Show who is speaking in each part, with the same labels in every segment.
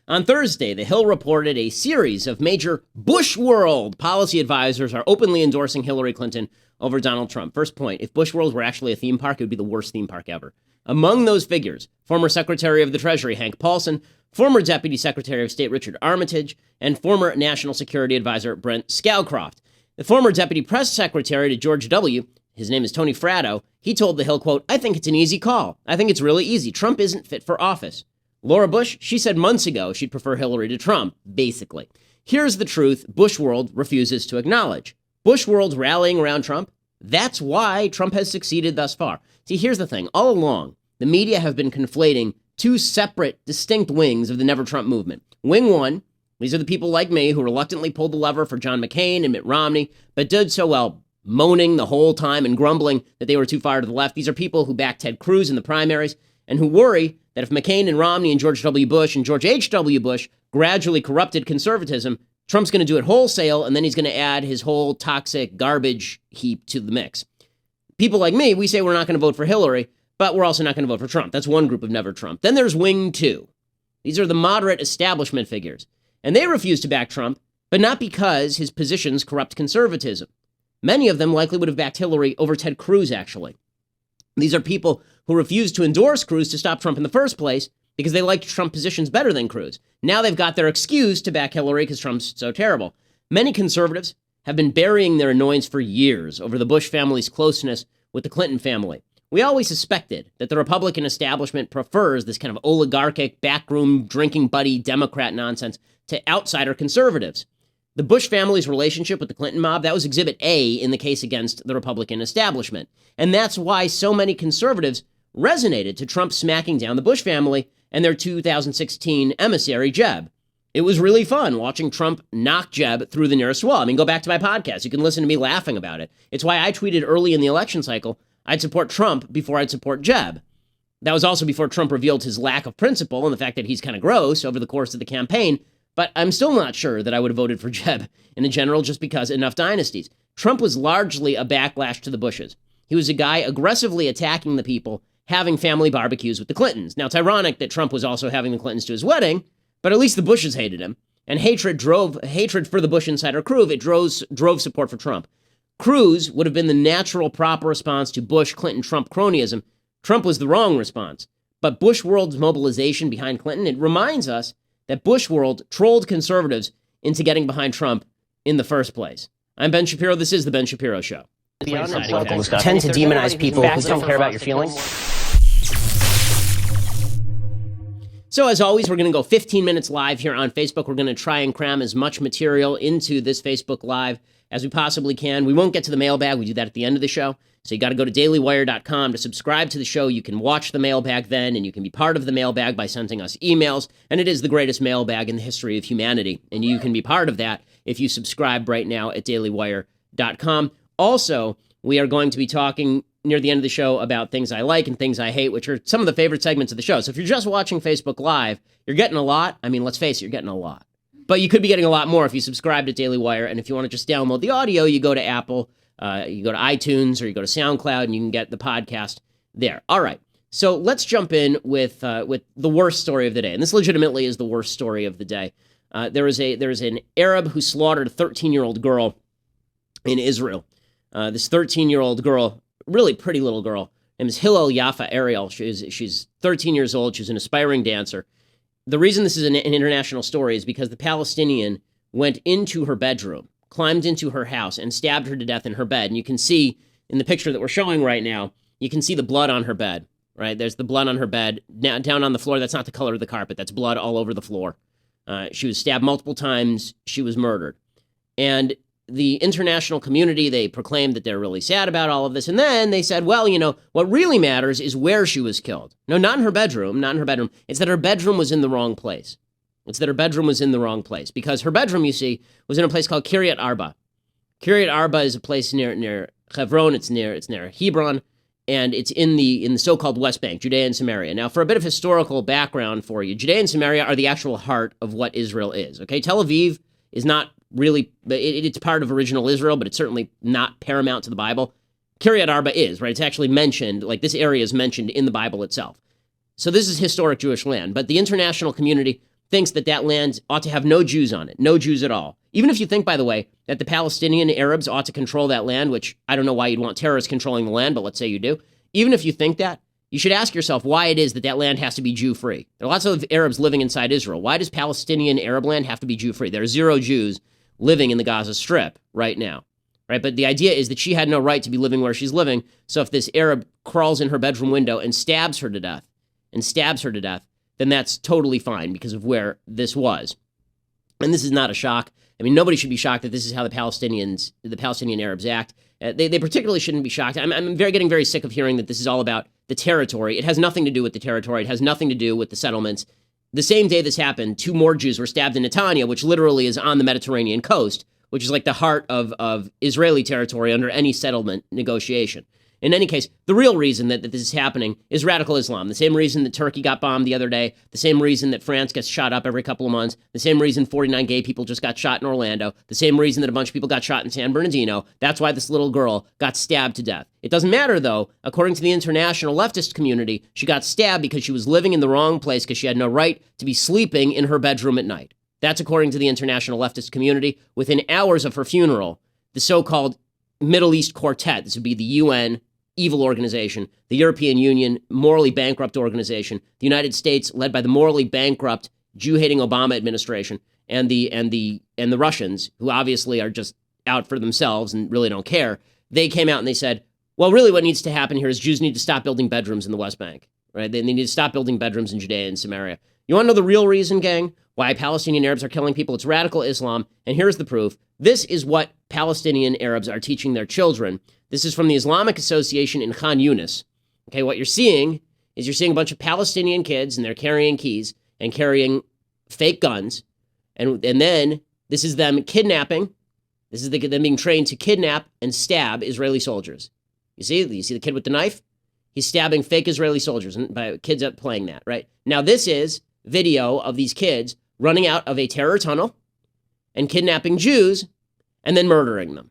Speaker 1: On Thursday, The Hill reported a series of major Bush World policy advisors are openly endorsing Hillary Clinton over Donald Trump. First point, if Bush World were actually a theme park, it would be the worst theme park ever. Among those figures, former Secretary of the Treasury Hank Paulson, former Deputy Secretary of State Richard Armitage, and former National Security Advisor Brent Scowcroft. The former Deputy Press Secretary to George W., his name is Tony Fratto, he told The Hill, quote, "I think it's an easy call. I think it's really easy. Trump isn't fit for office." Laura Bush, she said months ago she'd prefer Hillary to Trump, basically. Here's the truth Bush World refuses to acknowledge. Bush World rallying around Trump, that's why Trump has succeeded thus far. See, here's the thing. All along, the media have been conflating two separate, distinct wings of the Never Trump movement. Wing one, these are the people like me who reluctantly pulled the lever for John McCain and Mitt Romney, but did so while moaning the whole time and grumbling that they were too far to the left. These are people who backed Ted Cruz in the primaries and who worry that if McCain and Romney and George W. Bush and George H.W. Bush gradually corrupted conservatism, Trump's going to do it wholesale, and then he's going to add his whole toxic garbage heap to the mix. People like me, we say we're not going to vote for Hillary, but we're also not going to vote for Trump. That's one group of Never Trump. Then there's Wing 2. These are the moderate establishment figures. And they refuse to back Trump, but not because his positions corrupt conservatism. Many of them likely would have backed Hillary over Ted Cruz, actually. These are people who refused to endorse Cruz to stop Trump in the first place because they liked Trump positions better than Cruz. Now they've got their excuse to back Hillary because Trump's so terrible. Many conservatives have been burying their annoyance for years over the Bush family's closeness with the Clinton family. We always suspected that the Republican establishment prefers this kind of oligarchic, backroom, drinking buddy Democrat nonsense to outsider conservatives. The Bush family's relationship with the Clinton mob, that was Exhibit A in the case against the Republican establishment. And that's why so many conservatives resonated to Trump smacking down the Bush family and their 2016 emissary, Jeb. It was really fun watching Trump knock Jeb through the nearest wall. I mean, go back to my podcast. You can listen to me laughing about it. It's why I tweeted early in the election cycle, I'd support Trump before I'd support Jeb. That was also before Trump revealed his lack of principle and the fact that he's kind of gross over the course of the campaign. But I'm still not sure that I would have voted for Jeb in a general just because enough dynasties. Trump was largely a backlash to the Bushes. He was a guy aggressively attacking the people having family barbecues with the Clintons. Now, it's ironic that Trump was also having the Clintons to his wedding, but at least the Bushes hated him. And hatred for the Bush insider crew. It drove support for Trump. Cruz would have been the natural, proper response to Bush, Clinton, Trump cronyism. Trump was the wrong response. But Bush World's mobilization behind Clinton, it reminds us that Bush World trolled conservatives into getting behind Trump in the first place. I'm Ben Shapiro. This is The Ben Shapiro Show.
Speaker 2: Tend to demonize people who don't care about your feelings.
Speaker 1: So as always, we're going to go 15 minutes live here on Facebook. We're going to try and cram as much material into this Facebook Live as we possibly can. We won't get to the mailbag. We do that at the end of the show. So you got to go to dailywire.com to subscribe to the show. You can watch the mailbag then, and you can be part of the mailbag by sending us emails. And it is the greatest mailbag in the history of humanity. And you can be part of that if you subscribe right now at dailywire.com. Also, we are going to be talking near the end of the show about things I like and things I hate, which are some of the favorite segments of the show. So if you're just watching Facebook Live, you're getting a lot. I mean, let's face it, you're getting a lot. But you could be getting a lot more if you subscribe to Daily Wire. And if you want to just download the audio, you go to Apple, you go to iTunes, or you go to SoundCloud, and you can get the podcast there. All right. So let's jump in with the worst story of the day. And this legitimately is the worst story of the day. There is an Arab who slaughtered a 13-year-old girl in Israel. This 13-year-old girl, really pretty little girl, name is Hillel Yafa Ariel. She's 13 years old. She's an aspiring dancer. The reason this is an international story is because the Palestinian went into her bedroom, climbed into her house, and stabbed her to death in her bed. And you can see in the picture that we're showing right now, you can see the blood on her bed, right? There's the blood on her bed. Down on the floor, that's not the color of the carpet. That's blood all over the floor. She was stabbed multiple times. She was murdered. And the international community, they proclaimed that they're really sad about all of this. And then they said, well, you know, what really matters is where she was killed. No, not in her bedroom, not in her bedroom. It's that her bedroom was in the wrong place. It's that her bedroom was in the wrong place because her bedroom, you see, was in a place called Kiryat Arba. Kiryat Arba is a place near Hebron. It's near Hebron, and it's in the so-called West Bank, Judea and Samaria. Now, for a bit of historical background for you, Judea and Samaria are the actual heart of what Israel is. Okay, Tel Aviv is not really, it's part of original Israel, but it's certainly not paramount to the Bible. Kiryat Arba is, right? It's actually mentioned, like this area is mentioned in the Bible itself. So this is historic Jewish land, but the international community thinks that that land ought to have no Jews on it, no Jews at all. Even if you think, by the way, that the Palestinian Arabs ought to control that land, which I don't know why you'd want terrorists controlling the land, but let's say you do. Even if you think that, you should ask yourself why it is that that land has to be Jew-free. There are lots of Arabs living inside Israel. Why does Palestinian Arab land have to be Jew-free? There are 0 Jews living in the Gaza Strip right now, right? But the idea is that she had no right to be living where she's living. So if this Arab crawls in her bedroom window and stabs her to death, then that's totally fine because of where this was. And this is not a shock. I mean, nobody should be shocked that this is how the Palestinian Arabs act. They particularly shouldn't be shocked. I'm getting very sick of hearing that this is all about the territory. It has nothing to do with the territory. It has nothing to do with the settlements. The same day this happened, 2 more Jews were stabbed in Netanya, which literally is on the Mediterranean coast, which is like the heart of Israeli territory under any settlement negotiation. In any case, the real reason that this is happening is radical Islam. The same reason that Turkey got bombed the other day, the same reason that France gets shot up every couple of months, the same reason 49 gay people just got shot in Orlando, the same reason that a bunch of people got shot in San Bernardino. That's why this little girl got stabbed to death. It doesn't matter, though. According to the international leftist community, she got stabbed because she was living in the wrong place because she had no right to be sleeping in her bedroom at night. That's according to the international leftist community. Within hours of her funeral, the so-called Middle East Quartet, this would be the UN, evil organization, the European Union, morally bankrupt organization, the United States, led by the morally bankrupt Jew-hating Obama administration, and the Russians, who obviously are just out for themselves and really don't care. They came out and they said, well, really what needs to happen here is Jews need to stop building bedrooms in the West Bank, right? They need to stop building bedrooms in Judea and Samaria. You want to know the real reason, gang, why Palestinian Arabs are killing people? It's radical Islam, and here's the proof. This is what Palestinian Arabs are teaching their children. This is from the Islamic Association in Khan Yunis. Okay, what you're seeing is a bunch of Palestinian kids, and they're carrying keys and carrying fake guns, and then this is them kidnapping. This is them being trained to kidnap and stab Israeli soldiers. You see the kid with the knife? He's stabbing fake Israeli soldiers, and by kids up playing that, right? Now this is video of these kids running out of a terror tunnel and kidnapping Jews and then murdering them.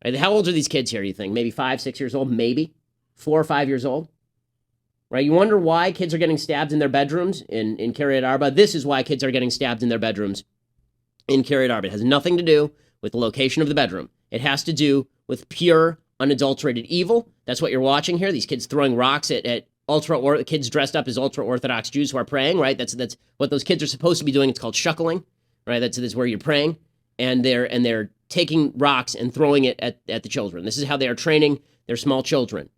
Speaker 1: Right? How old are these kids here, you think? Maybe 5, 6 years old? Maybe 4 or 5 years old? Right? You wonder why kids are getting stabbed in their bedrooms in Kiryat Arba? This is why kids are getting stabbed in their bedrooms in Kiryat Arba. It has nothing to do with the location of the bedroom. It has to do with pure, unadulterated evil. That's what you're watching here. These kids throwing rocks at kids dressed up as ultra-Orthodox Jews who are praying, right? That's what those kids are supposed to be doing. It's called shuckling, right? That's where you're praying, and they're taking rocks and throwing it at the children. This is how they are training their small children.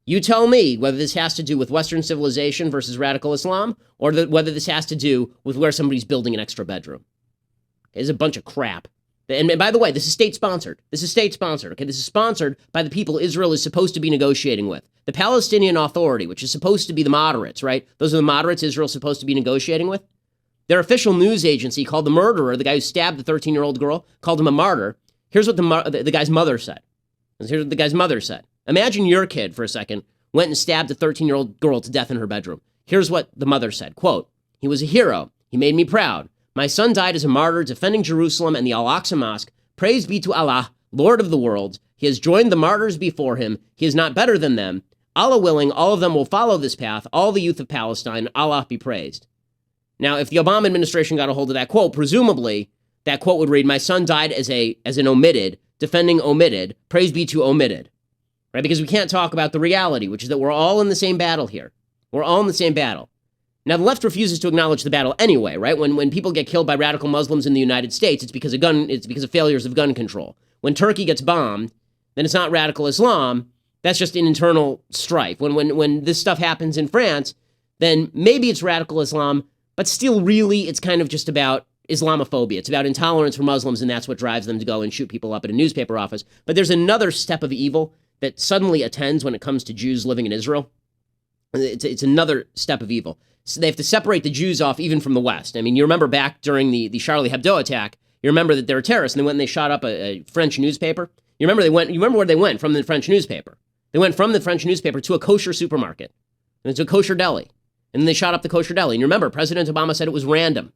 Speaker 1: You tell me whether this has to do with Western civilization versus radical Islam, or whether this has to do with where somebody's building an extra bedroom. It's a bunch of crap. And by the way, this is state-sponsored. Okay? This is sponsored by the people Israel is supposed to be negotiating with. The Palestinian Authority, which is supposed to be the moderates, right? Those are the moderates Israel's supposed to be negotiating with. Their official news agency called the murderer, the guy who stabbed the 13-year-old girl, called him a martyr. Here's what the guy's mother said. Imagine your kid, for a second, went and stabbed a 13-year-old girl to death in her bedroom. Here's what the mother said. Quote, "He was a hero. He made me proud. My son died as a martyr defending Jerusalem and the Al-Aqsa Mosque. Praise be to Allah, Lord of the world. He has joined the martyrs before him. He is not better than them. Allah willing, all of them will follow this path, all the youth of Palestine. Allah be praised." Now, if the Obama administration got a hold of that quote, presumably that quote would read, "My son died as an omitted, defending omitted. Praise be to omitted." Right? Because we can't talk about the reality, which is that we're all in the same battle here. We're all in the same battle. Now, the left refuses to acknowledge the battle anyway, right? When people get killed by radical Muslims in the United States, it's because of failures of gun control. When Turkey gets bombed, then it's not radical Islam. That's just an internal strife. When this stuff happens in France, then maybe it's radical Islam, but still really it's kind of just about Islamophobia. It's about intolerance for Muslims, and that's what drives them to go and shoot people up at a newspaper office. But there's another step of evil that suddenly attends when it comes to Jews living in Israel. It's another step of evil. So they have to separate the Jews off even from the West. I mean, you remember back during the Charlie Hebdo attack, you remember that they were terrorists, and they went and they shot up a French newspaper. You remember where they went from the French newspaper. They went from the French newspaper to a kosher supermarket, and it's a kosher deli. And then they shot up the kosher deli. And you remember, President Obama said it was random.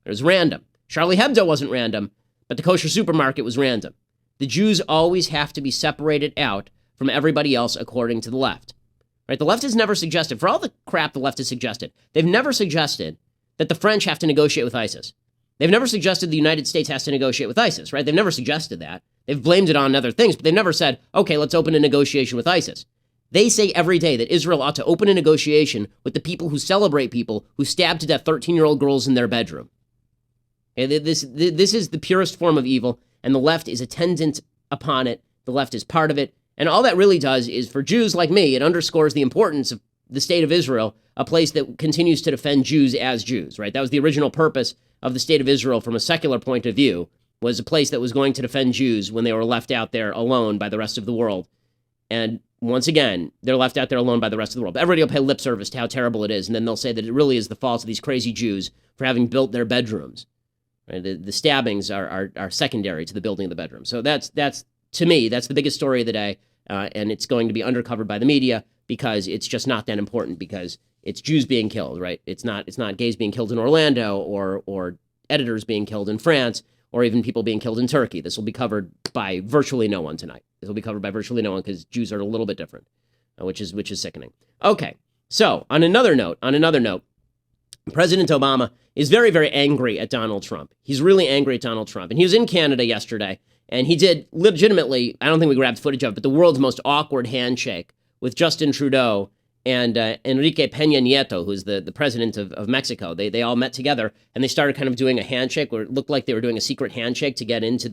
Speaker 1: It was random. Charlie Hebdo wasn't random, but the kosher supermarket was random. The Jews always have to be separated out from everybody else according to the left. Right? The left has never suggested, for all the crap the left has suggested, they've never suggested that the French have to negotiate with ISIS. They've never suggested the United States has to negotiate with ISIS, right? They've never suggested that. They've blamed it on other things, but they've never said, okay, let's open a negotiation with ISIS. They say every day that Israel ought to open a negotiation with the people who celebrate people who stabbed to death 13-year-old girls in their bedroom. Okay, this is the purest form of evil, and the left is attendant upon it. The left is part of it. And all that really does is, for Jews like me, it underscores the importance of the state of Israel, a place that continues to defend Jews as Jews, right? That was the original purpose of the state of Israel from a secular point of view, was a place that was going to defend Jews when they were left out there alone by the rest of the world. And once again, they're left out there alone by the rest of the world. Everybody will pay lip service to how terrible it is, and then they'll say that it really is the fault of these crazy Jews for having built their bedrooms. Right? The stabbings are secondary to the building of the bedroom. So that's to me, that's the biggest story of the day, and it's going to be undercovered by the media because it's just not that important, because it's Jews being killed, right? It's not gays being killed in Orlando or editors being killed in France or even people being killed in Turkey. This will be covered by virtually no one tonight. This will be covered by virtually no one because Jews are a little bit different, which is sickening. Okay, so on another note, President Obama is very, very angry at Donald Trump. He's really angry at Donald Trump. And he was in Canada yesterday, and he did legitimately, I don't think we grabbed footage of it, but the world's most awkward handshake with Justin Trudeau and Enrique Peña Nieto, who's the president of Mexico. They all met together, and they started kind of doing a handshake where it looked like they were doing a secret handshake to get into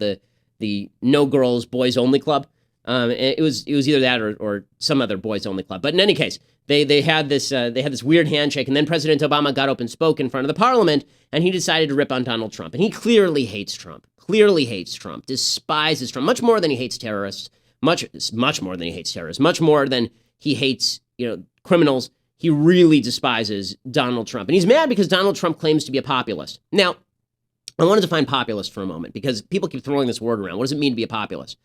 Speaker 1: the no girls, boys only club. It was either that or some other boys only club. But in any case, they had this weird handshake, and then President Obama got up and spoke in front of the parliament, and he decided to rip on Donald Trump. And he clearly hates Trump, despises Trump, much more than he hates terrorists, much more than he hates terrorists, much more than he hates, criminals. He really despises Donald Trump. And he's mad because Donald Trump claims to be a populist. Now, I want to define populist for a moment because people keep throwing this word around. What does it mean to be a populist?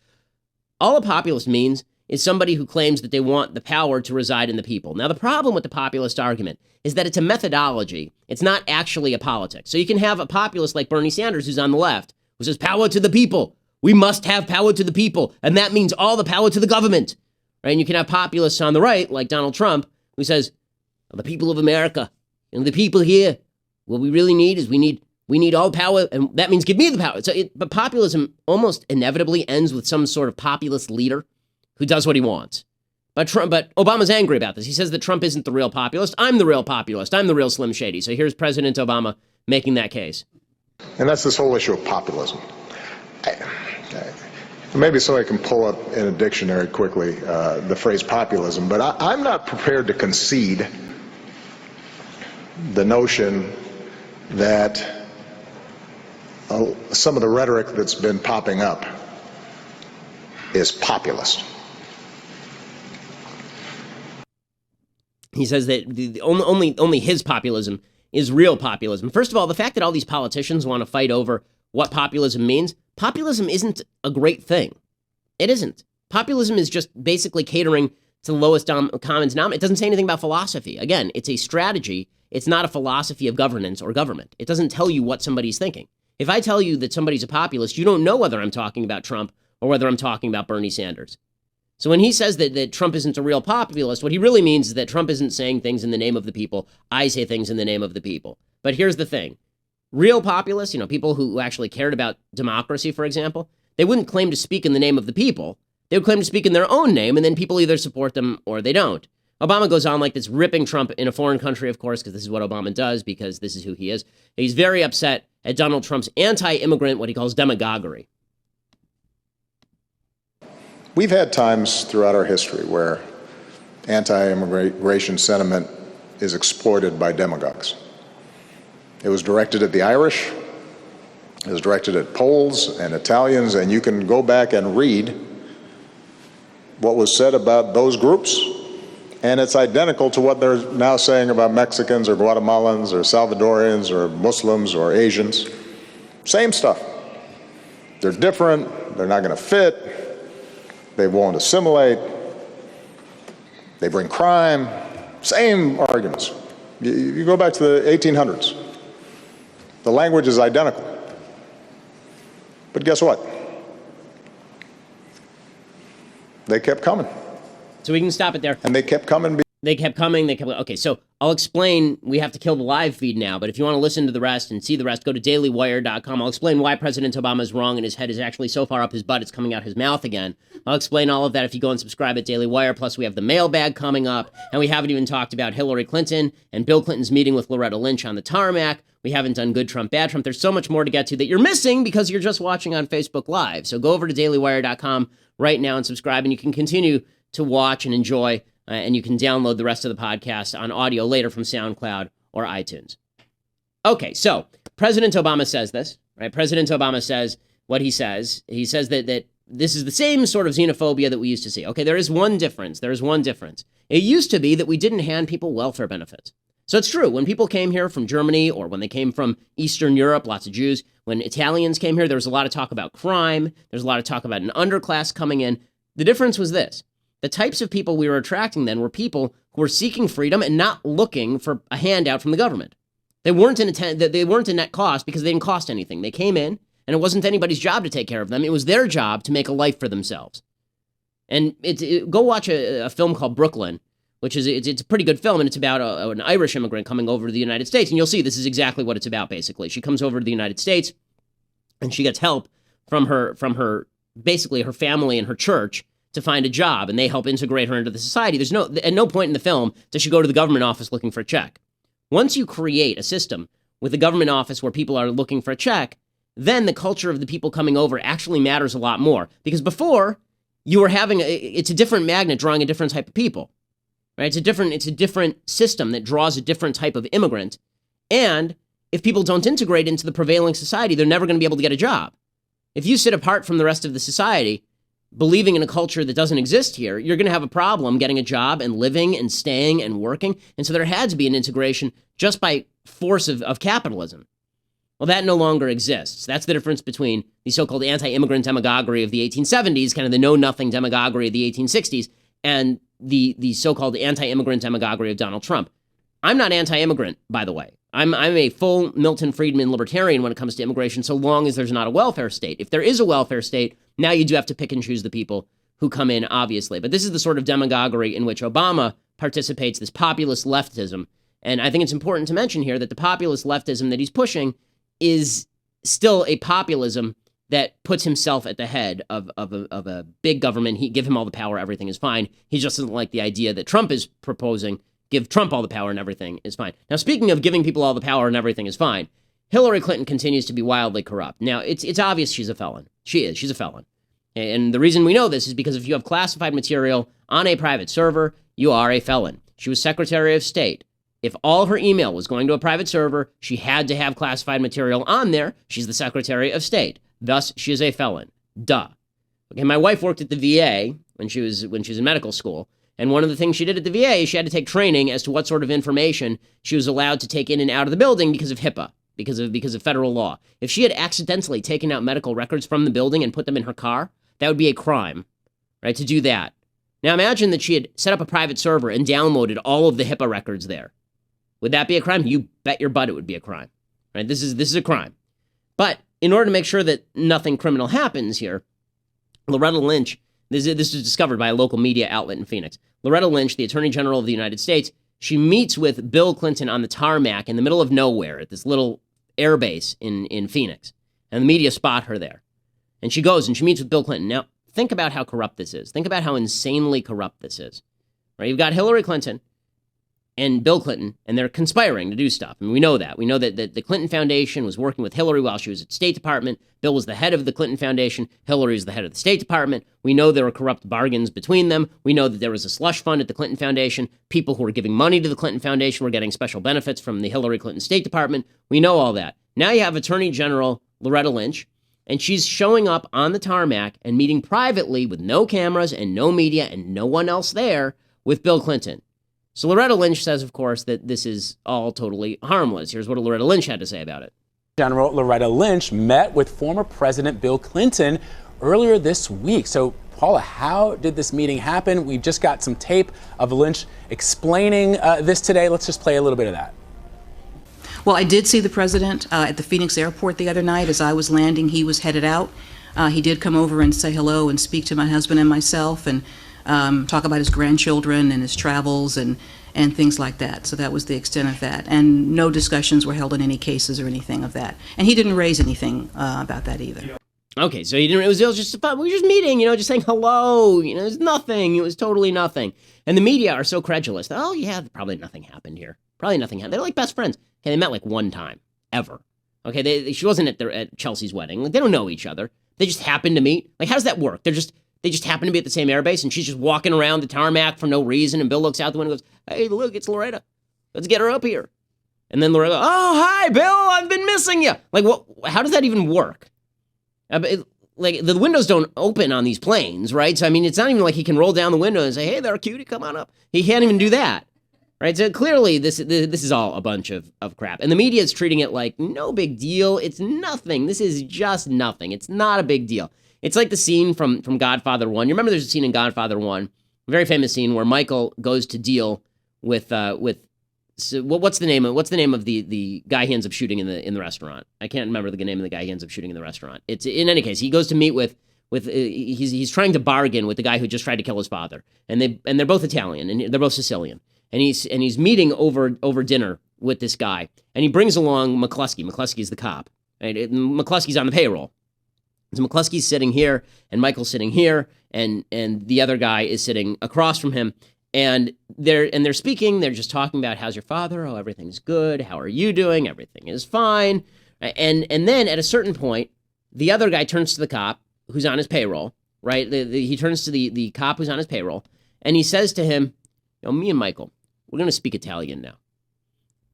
Speaker 1: All a populist means is somebody who claims that they want the power to reside in the people. Now, the problem with the populist argument is that it's a methodology. It's not actually a politics. So you can have a populist like Bernie Sanders, who's on the left, who says, power to the people. We must have power to the people. And that means all the power to the government. Right? And you can have populists on the right, like Donald Trump, who says, the people of America, the people here, what we really need is we need all power, and that means give me the power. But populism almost inevitably ends with some sort of populist leader who does what he wants. But Obama's angry about this. He says that Trump isn't the real populist. I'm the real populist. I'm the real Slim Shady. So here's President Obama making that case.
Speaker 3: And that's this whole issue of populism. Maybe somebody can pull up in a dictionary quickly the phrase populism, but I'm not prepared to concede the notion that some of the rhetoric that's been popping up is populist.
Speaker 1: He says that only his populism is real populism. First of all, the fact that all these politicians want to fight over what populism means, populism isn't a great thing. It isn't. Populism is just basically catering to the lowest common denominator. It doesn't say anything about philosophy. Again, it's a strategy. It's not a philosophy of governance or government. It doesn't tell you what somebody's thinking. If I tell you that somebody's a populist, you don't know whether I'm talking about Trump or whether I'm talking about Bernie Sanders. So when he says that Trump isn't a real populist, what he really means is that Trump isn't saying things in the name of the people. I say things in the name of the people. But here's the thing. Real populists, people who actually cared about democracy, for example, they wouldn't claim to speak in the name of the people. They would claim to speak in their own name, and then people either support them or they don't. Obama goes on like this, ripping Trump in a foreign country, of course, because this is what Obama does, because this is who he is. He's very upset at Donald Trump's anti-immigrant, what he calls demagoguery.
Speaker 3: We've had times throughout our history where anti-immigration sentiment is exploited by demagogues. It was directed at the Irish, it was directed at Poles and Italians, and you can go back and read what was said about those groups, and it's identical to what they're now saying about Mexicans or Guatemalans or Salvadorians or Muslims or Asians. Same stuff. They're different, they're not going to fit, they won't assimilate, they bring crime, same arguments. You go back to the 1800s. The language is identical. But guess what? They kept coming.
Speaker 1: So we can stop it there.
Speaker 3: And they kept coming.
Speaker 1: They kept coming. Okay, so I'll explain. We have to kill the live feed now, but if you want to listen to the rest and see the rest, go to dailywire.com. I'll explain why President Obama is wrong and his head is actually so far up his butt it's coming out his mouth again. I'll explain all of that if you go and subscribe at Daily Wire. Plus, we have the mailbag coming up, and we haven't even talked about Hillary Clinton and Bill Clinton's meeting with Loretta Lynch on the tarmac. We haven't done good Trump, bad Trump. There's so much more to get to that you're missing because you're just watching on Facebook Live. So go over to dailywire.com right now and subscribe, and you can continue to watch and enjoy. And you can download the rest of the podcast on audio later from SoundCloud or iTunes. Okay, so President Obama says this, right? President Obama says what he says. He says that this is the same sort of xenophobia that we used to see. Okay, there is one difference. It used to be that we didn't hand people welfare benefits. So it's true. When people came here from Germany or when they came from Eastern Europe, lots of Jews, when Italians came here, there was a lot of talk about crime. There's a lot of talk about an underclass coming in. The difference was this. The types of people we were attracting then were people who were seeking freedom and not looking for a handout from the government. They weren't a net cost because they didn't cost anything. They came in, and it wasn't anybody's job to take care of them. It was their job to make a life for themselves. And go watch a film called Brooklyn, which is it's a pretty good film, and it's about an Irish immigrant coming over to the United States. And you'll see this is exactly what it's about. Basically, she comes over to the United States, and she gets help from her basically her family and her church to find a job, and they help integrate her into the society. At no point in the film does she go to the government office looking for a check. Once you create a system with a government office where people are looking for a check, then the culture of the people coming over actually matters a lot more. Because before, you were it's a different magnet drawing a different type of people, right? It's a different system that draws a different type of immigrant. And if people don't integrate into the prevailing society, they're never going to be able to get a job. If you sit apart from the rest of the society, believing in a culture that doesn't exist here, you're going to have a problem getting a job and living and staying and working. And so there had to be an integration just by force of capitalism. Well, that no longer exists. That's the difference between the so-called anti-immigrant demagoguery of the 1870s, kind of the know-nothing demagoguery of the 1860s, and the so-called anti-immigrant demagoguery of Donald Trump. I'm not anti-immigrant, by the way. I'm a full Milton Friedman libertarian when it comes to immigration, so long as there's not a welfare state. If there is a welfare state, now you do have to pick and choose the people who come in, obviously. But this is the sort of demagoguery in which Obama participates, this populist leftism. And I think it's important to mention here that the populist leftism that he's pushing is still a populism that puts himself at the head of a big government. Give him all the power, everything is fine. He just doesn't like the idea that Trump is proposing. Give Trump all the power and everything is fine. Now, speaking of giving people all the power and everything is fine, Hillary Clinton continues to be wildly corrupt. Now, it's obvious she's a felon. She's a felon. And the reason we know this is because if you have classified material on a private server, you are a felon. She was Secretary of State. If all her email was going to a private server, she had to have classified material on there. She's the Secretary of State. Thus, she is a felon. Duh. Okay, my wife worked at the VA when she was in medical school. And one of the things she did at the VA is she had to take training as to what sort of information she was allowed to take in and out of the building because of HIPAA, because of federal law. If she had accidentally taken out medical records from the building and put them in her car, that would be a crime, right, to do that. Now imagine that she had set up a private server and downloaded all of the HIPAA records there. Would that be a crime? You bet your butt it would be a crime, right? This is a crime. But in order to make sure that nothing criminal happens here, Loretta Lynch, this was discovered by a local media outlet in Phoenix. Loretta Lynch, the Attorney General of the United States, she meets with Bill Clinton on the tarmac in the middle of nowhere at this little air base in Phoenix. And the media spot her there. And she goes and she meets with Bill Clinton. Now, think about how corrupt this is. Think about how insanely corrupt this is. Right? You've got Hillary Clinton and Bill Clinton, and they're conspiring to do stuff. And we know that. We know that the Clinton Foundation was working with Hillary while she was at State Department. Bill was the head of the Clinton Foundation. Hillary is the head of the State Department. We know there were corrupt bargains between them. We know that there was a slush fund at the Clinton Foundation. People who were giving money to the Clinton Foundation were getting special benefits from the Hillary Clinton State Department. We know all that. Now you have Attorney General Loretta Lynch, and she's showing up on the tarmac and meeting privately with no cameras and no media and no one else there with Bill Clinton. So Loretta Lynch says, of course, that this is all totally harmless. Here's what Loretta Lynch had to say about it.
Speaker 4: General Loretta Lynch met with former President Bill Clinton earlier this week. So, Paula, how did this meeting happen? We've just got some tape of Lynch explaining this today. Let's just play a little bit of that.
Speaker 5: Well, I did see the president at the Phoenix airport the other night. As I was landing, he was headed out. He did come over and say hello and speak to my husband and myself, and talk about his grandchildren and his travels and things like that. So that was the extent of that. And no discussions were held in any cases or anything of that. And he didn't raise anything about that either.
Speaker 1: Okay, so he didn't. It was just fun. We were just meeting, just saying hello. It was nothing. It was totally nothing. And the media are so credulous. Oh yeah, probably nothing happened here. Probably nothing happened. They're like best friends. Okay, they met like one time ever. Okay, she wasn't at Chelsea's wedding. Like, they don't know each other. They just happened to meet. Like, how does that work? They just happen to be at the same airbase, and she's just walking around the tarmac for no reason. And Bill looks out the window and goes, "Hey, look, it's Loretta. Let's get her up here." And then Loretta, "Oh, hi, Bill. I've been missing you." Like, what? How does that even work? Like, the windows don't open on these planes, right? So, I mean, it's not even like he can roll down the window and say, "Hey there, cutie, come on up." He can't even do that, right? So, clearly, this is all a bunch of crap. And the media is treating it like no big deal. It's nothing. This is just nothing. It's not a big deal. It's like the scene from Godfather 1. You remember there's a scene in Godfather 1, a very famous scene where Michael goes to deal with so what's the name of the guy he ends up shooting in the restaurant? I can't remember the name of the guy he ends up shooting in the restaurant. It's in any case, he goes to meet with he's trying to bargain with the guy who just tried to kill his father, and they're both Italian and they're both Sicilian, and he's meeting over dinner with this guy, and he brings along McCluskey. McCluskey's the cop, right? McCluskey's on the payroll. So McCluskey's sitting here, and Michael's sitting here, and the other guy is sitting across from him. And they're speaking. They're just talking about, how's your father? Oh, everything's good. How are you doing? Everything is fine. And then at a certain point, the other guy turns to the cop who's on his payroll, right? He turns to the cop who's on his payroll, and he says to him, "Me and Michael, we're going to speak Italian now."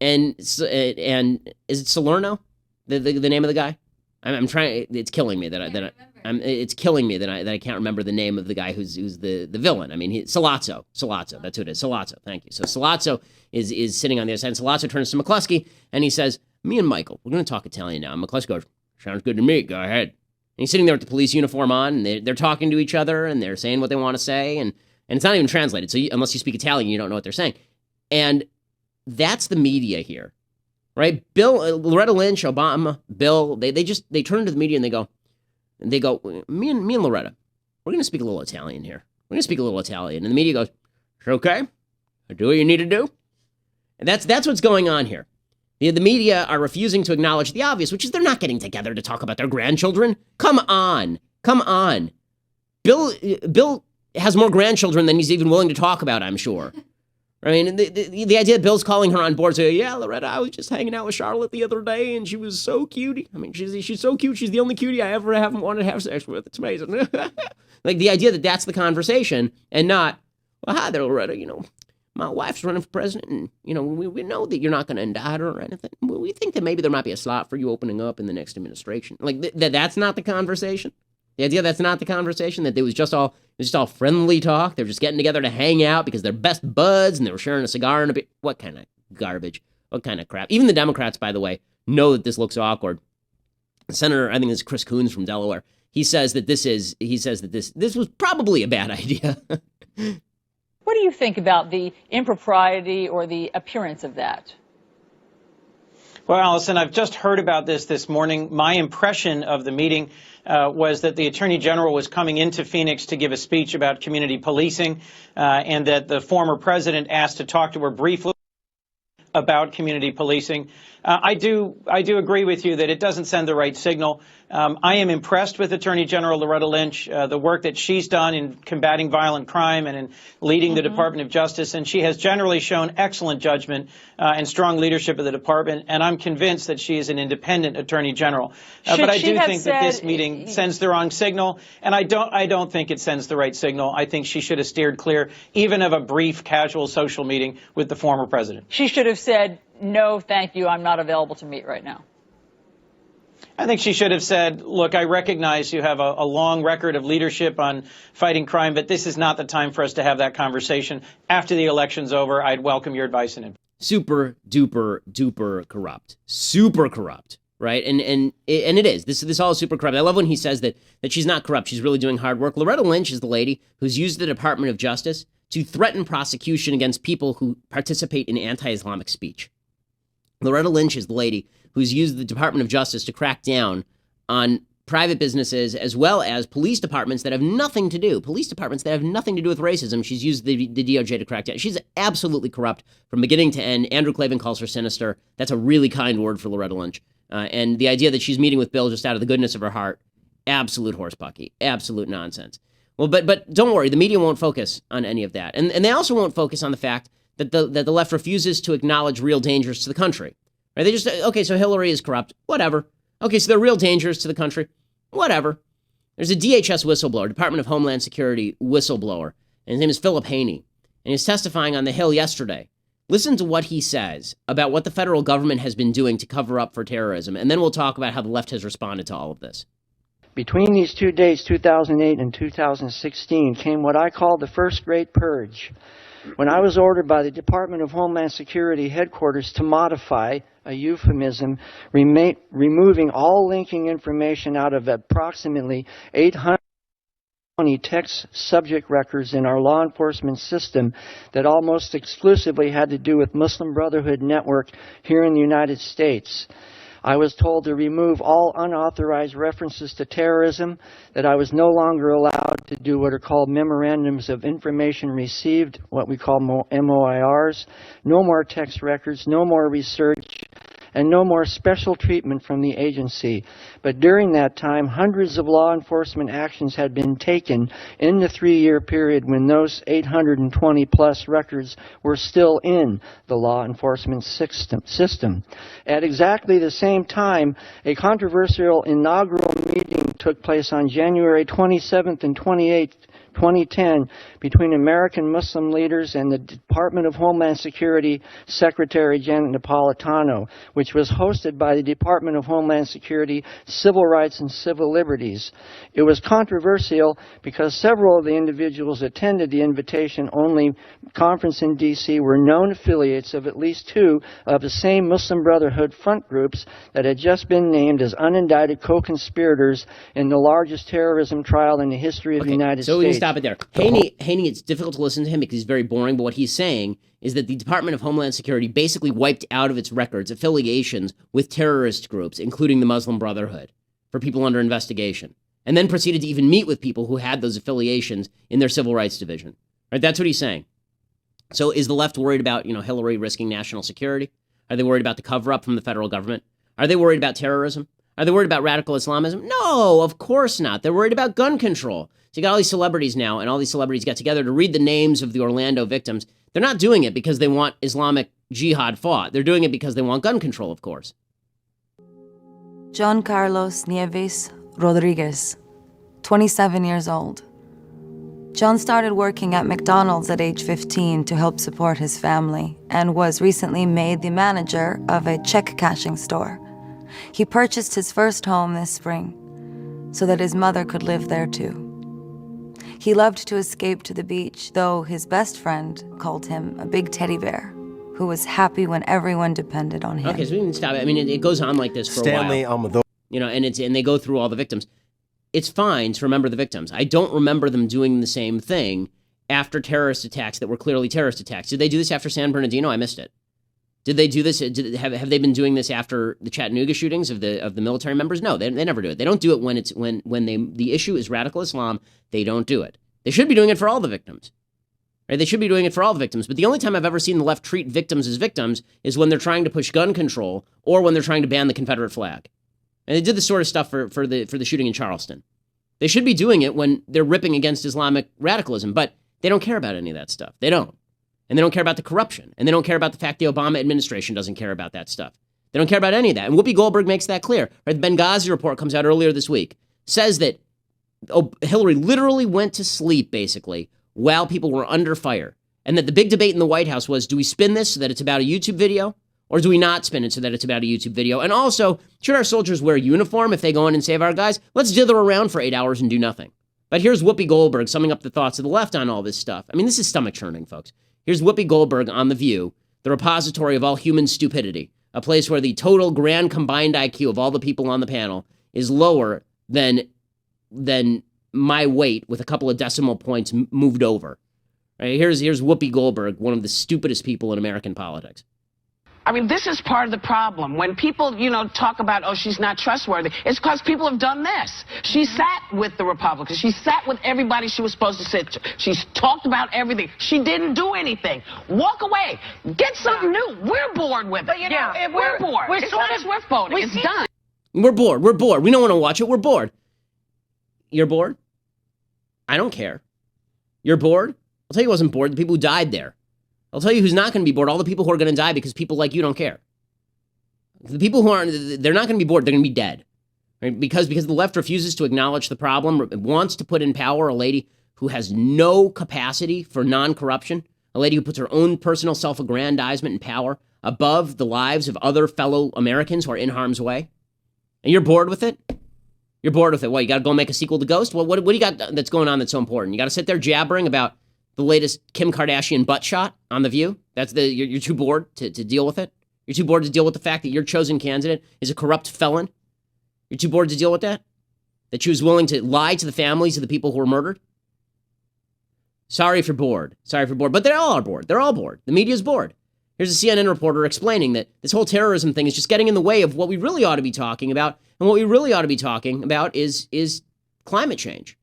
Speaker 1: And is it Salerno, the name of the guy? I'm trying. It's killing me it's killing me that I can't remember the name of the guy who's the villain. I mean, Sollozzo. That's who it is. Sollozzo. Thank you. So Sollozzo is sitting on the other side. And Sollozzo turns to McCluskey and he says, "Me and Michael, we're going to talk Italian now." And McCluskey goes, "Sounds good to me. Go ahead." And he's sitting there with the police uniform on, and they're talking to each other, and they're saying what they want to say, and it's not even translated. So unless you speak Italian, you don't know what they're saying. And that's the media here. Right, Bill, Loretta Lynch, Obama, Bill, they turn to the media and they go, me and Loretta, we're gonna speak a little Italian here. We're gonna speak a little Italian, and the media goes, "Okay, do what you need to do." And that's what's going on here. The media are refusing to acknowledge the obvious, which is they're not getting together to talk about their grandchildren. Come on. Bill has more grandchildren than he's even willing to talk about, I'm sure. I mean, the idea that Bill's calling her on board, saying, "Yeah, Loretta, I was just hanging out with Charlotte the other day, and she was so cutie. I mean, she's so cute. She's the only cutie I ever haven't wanted to have sex with. It's amazing." Like, the idea that that's the conversation, and not, "Well, hi there, Loretta. My wife's running for president, and we know that you're not going to indict her or anything. We think that maybe there might be a slot for you opening up in the next administration." Like, that's not the conversation. The idea that's not the conversation, that it was just all friendly talk. They're just getting together to hang out because they're best buds and they were sharing a cigar and a bit. What kind of garbage? What kind of crap? Even the Democrats, by the way, know that this looks awkward. Senator, I think it's Chris Coons from Delaware. He says that this was probably a bad idea.
Speaker 6: What do you think about the impropriety or the appearance of that?
Speaker 7: Well, Allison, I've just heard about this morning. My impression of the meeting was that the Attorney General was coming into Phoenix to give a speech about community policing, and that the former president asked to talk to her briefly about community policing. I do agree with you that it doesn't send the right signal. I am impressed with Attorney General Loretta Lynch, the work that she's done in combating violent crime and in leading the Department of Justice, and she has generally shown excellent judgment and strong leadership of the department, and I'm convinced that she is an independent Attorney General. But I do think that this meeting sends the wrong signal, and I don't think it sends the right signal. I think she should have steered clear even of a brief, casual social meeting with the former president.
Speaker 6: She should have said, "No, thank you, I'm not available to meet right now."
Speaker 7: I think she should have said, "Look, I recognize you have a long record of leadership on fighting crime, but this is not the time for us to have that conversation. After the election's over, I'd welcome your advice and input." Super
Speaker 1: duper corrupt. Super corrupt, right? And it is. This all is super corrupt. I love when he says that she's not corrupt. She's really doing hard work. Loretta Lynch is the lady who's used the Department of Justice to threaten prosecution against people who participate in anti-Islamic speech. Loretta Lynch is the lady who's used the Department of Justice to crack down on private businesses, as well as police departments that have nothing to do. Police departments that have nothing to do with racism. She's used the DOJ to crack down. She's absolutely corrupt from beginning to end. Andrew Klavan calls her sinister. That's a really kind word for Loretta Lynch. And the idea that she's meeting with Bill just out of the goodness of her heart, absolute horsepucky, absolute nonsense. Well, but don't worry, the media won't focus on any of that. And they also won't focus on the fact that the left refuses to acknowledge real dangers to the country. Right? They just, okay, so Hillary is corrupt, whatever. Okay, so there are real dangers to the country, whatever. There's a DHS whistleblower, Department of Homeland Security whistleblower, and his name is Philip Haney, and he's testifying on the Hill yesterday. Listen to what he says about what the federal government has been doing to cover up for terrorism, and then we'll talk about how the left has responded to all of this.
Speaker 8: Between these 2 dates, 2008 and 2016, came what I call the first great purge, when I was ordered by the Department of Homeland Security headquarters to modify, a euphemism, removing all linking information out of approximately 820 text subject records in our law enforcement system that almost exclusively had to do with Muslim Brotherhood Network here in the United States. I was told to remove all unauthorized references to terrorism, that I was no longer allowed to do what are called memorandums of information received, what we call MOIRs, no more text records, no more research, and no more special treatment from the agency. But during that time, hundreds of law enforcement actions had been taken in the 3-year period when those 820 plus records were still in the law enforcement system. At exactly the same time, a controversial inaugural meeting took place on January 27th and 28th, 2010, between American Muslim leaders and the Department of Homeland Security Secretary Janet Napolitano, which was hosted by the Department of Homeland Security Civil Rights and Civil Liberties. It was controversial because several of the individuals attended the invitation-only conference in D.C. were known affiliates of at least 2 of the same Muslim Brotherhood front groups that had just been named as unindicted co-conspirators in the largest terrorism trial in the history of the United States.
Speaker 1: Stop it there. Haney, it's difficult to listen to him because he's very boring, but what he's saying is that the Department of Homeland Security basically wiped out of its records affiliations with terrorist groups, including the Muslim Brotherhood, for people under investigation, and then proceeded to even meet with people who had those affiliations in their civil rights division. Right? That's what he's saying. So is the left worried about, Hillary risking national security? Are they worried about the cover-up from the federal government? Are they worried about terrorism? Are they worried about radical Islamism? No, of course not. They're worried about gun control. So you got all these celebrities now, and all these celebrities got together to read the names of the Orlando victims. They're not doing it because they want Islamic jihad fought. They're doing it because they want gun control, of course.
Speaker 9: John Carlos Nieves Rodriguez, 27 years old. John started working at McDonald's at age 15 to help support his family and was recently made the manager of a check cashing store. He purchased his first home this spring so that his mother could live there too. He loved to escape to the beach, though his best friend called him a big teddy bear who was happy when everyone depended on him.
Speaker 1: Okay, so we can stop it. I mean, it goes on like this for a while. And they go through all the victims. It's fine to remember the victims. I don't remember them doing the same thing after terrorist attacks that were clearly terrorist attacks. Did they do this after San Bernardino? I missed it. Did they do this? Have they been doing this after the Chattanooga shootings of the military members? No, they never do it. They don't do it when the issue is radical Islam. They don't do it. They should be doing it for all the victims. Right? They should be doing it for all the victims. But the only time I've ever seen the left treat victims as victims is when they're trying to push gun control or when they're trying to ban the Confederate flag. And they did this sort of stuff for the shooting in Charleston. They should be doing it when they're ripping against Islamic radicalism, but they don't care about any of that stuff. They don't. And they don't care about the corruption. And they don't care about the fact the Obama administration doesn't care about that stuff. They don't care about any of that. And Whoopi Goldberg makes that clear. Right? The Benghazi report comes out earlier this week, says that Hillary literally went to sleep, basically, while people were under fire. And that the big debate in the White House was, do we spin this so that it's about a YouTube video? Or do we not spin it so that it's about a YouTube video? And also, should our soldiers wear a uniform if they go in and save our guys? Let's dither around for 8 hours and do nothing. But here's Whoopi Goldberg summing up the thoughts of the left on all this stuff. I mean, this is stomach churning, folks. Here's Whoopi Goldberg on The View, the repository of all human stupidity, a place where the total grand combined IQ of all the people on the panel is lower than my weight with a couple of decimal points moved over. Right, here's Whoopi Goldberg, one of the stupidest people in American politics.
Speaker 10: I mean, this is part of the problem. When people, talk about, oh, she's not trustworthy, it's because people have done this. She sat with the Republicans. She sat with everybody she was supposed to sit to. She's talked about everything. She didn't do anything. Walk away. Get something new. We're bored with it. But, if we're bored. It's not as we're voting. It's done.
Speaker 1: We're bored. We're bored. We don't want to watch it. We're bored. You're bored? I don't care. You're bored? I'll tell you who wasn't bored. The people who died there. I'll tell you who's not going to be bored. All the people who are going to die because people like you don't care. The people who aren't, they're not going to be bored. They're going to be dead. Right? Because the left refuses to acknowledge the problem, wants to put in power a lady who has no capacity for non-corruption, a lady who puts her own personal self-aggrandizement and power above the lives of other fellow Americans who are in harm's way. And you're bored with it? You're bored with it. What, you got to go make a sequel to Ghost? What do you got that's going on that's so important? You got to sit there jabbering about the latest Kim Kardashian butt shot on The View? You're too bored to deal with it? You're too bored to deal with the fact that your chosen candidate is a corrupt felon? You're too bored to deal with that? That she was willing to lie to the families of the people who were murdered? Sorry if you're bored. Sorry if you're bored. But they all are bored. They're all bored. The media's bored. Here's a CNN reporter explaining that this whole terrorism thing is just getting in the way of what we really ought to be talking about. And what we really ought to be talking about is climate change.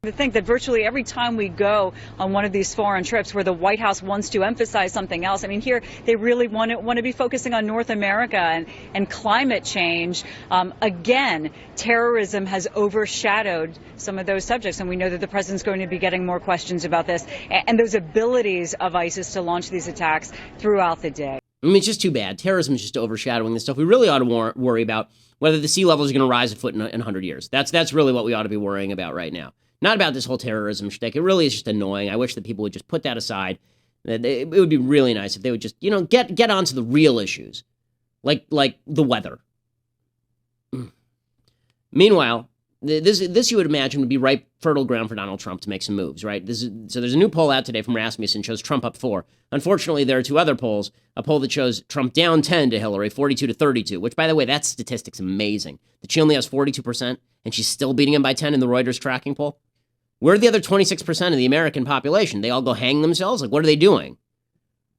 Speaker 6: To think that virtually every time we go on one of these foreign trips where the White House wants to emphasize something else, I mean, here they really want to be focusing on North America and climate change. Again, terrorism has overshadowed some of those subjects, and we know that the president's going to be getting more questions about this and those abilities of ISIS to launch these attacks throughout the day.
Speaker 1: I mean, it's just too bad. Terrorism is just overshadowing this stuff. We really ought to worry about whether the sea levels are going to rise a foot in 100 years. That's really what we ought to be worrying about right now. Not about this whole terrorism shtick. It really is just annoying. I wish that people would just put that aside. It would be really nice if they would just, get onto the real issues, like the weather. Meanwhile, this you would imagine would be ripe, fertile ground for Donald Trump to make some moves, right? So there's a new poll out today from Rasmussen shows Trump up 4. Unfortunately, there are 2 other polls. A poll that shows Trump down 10 to Hillary, 42 to 32, which, by the way, that statistic's amazing. That she only has 42%, and she's still beating him by 10 in the Reuters tracking poll. Where are the other 26% of the American population? They all go hang themselves? Like, what are they doing?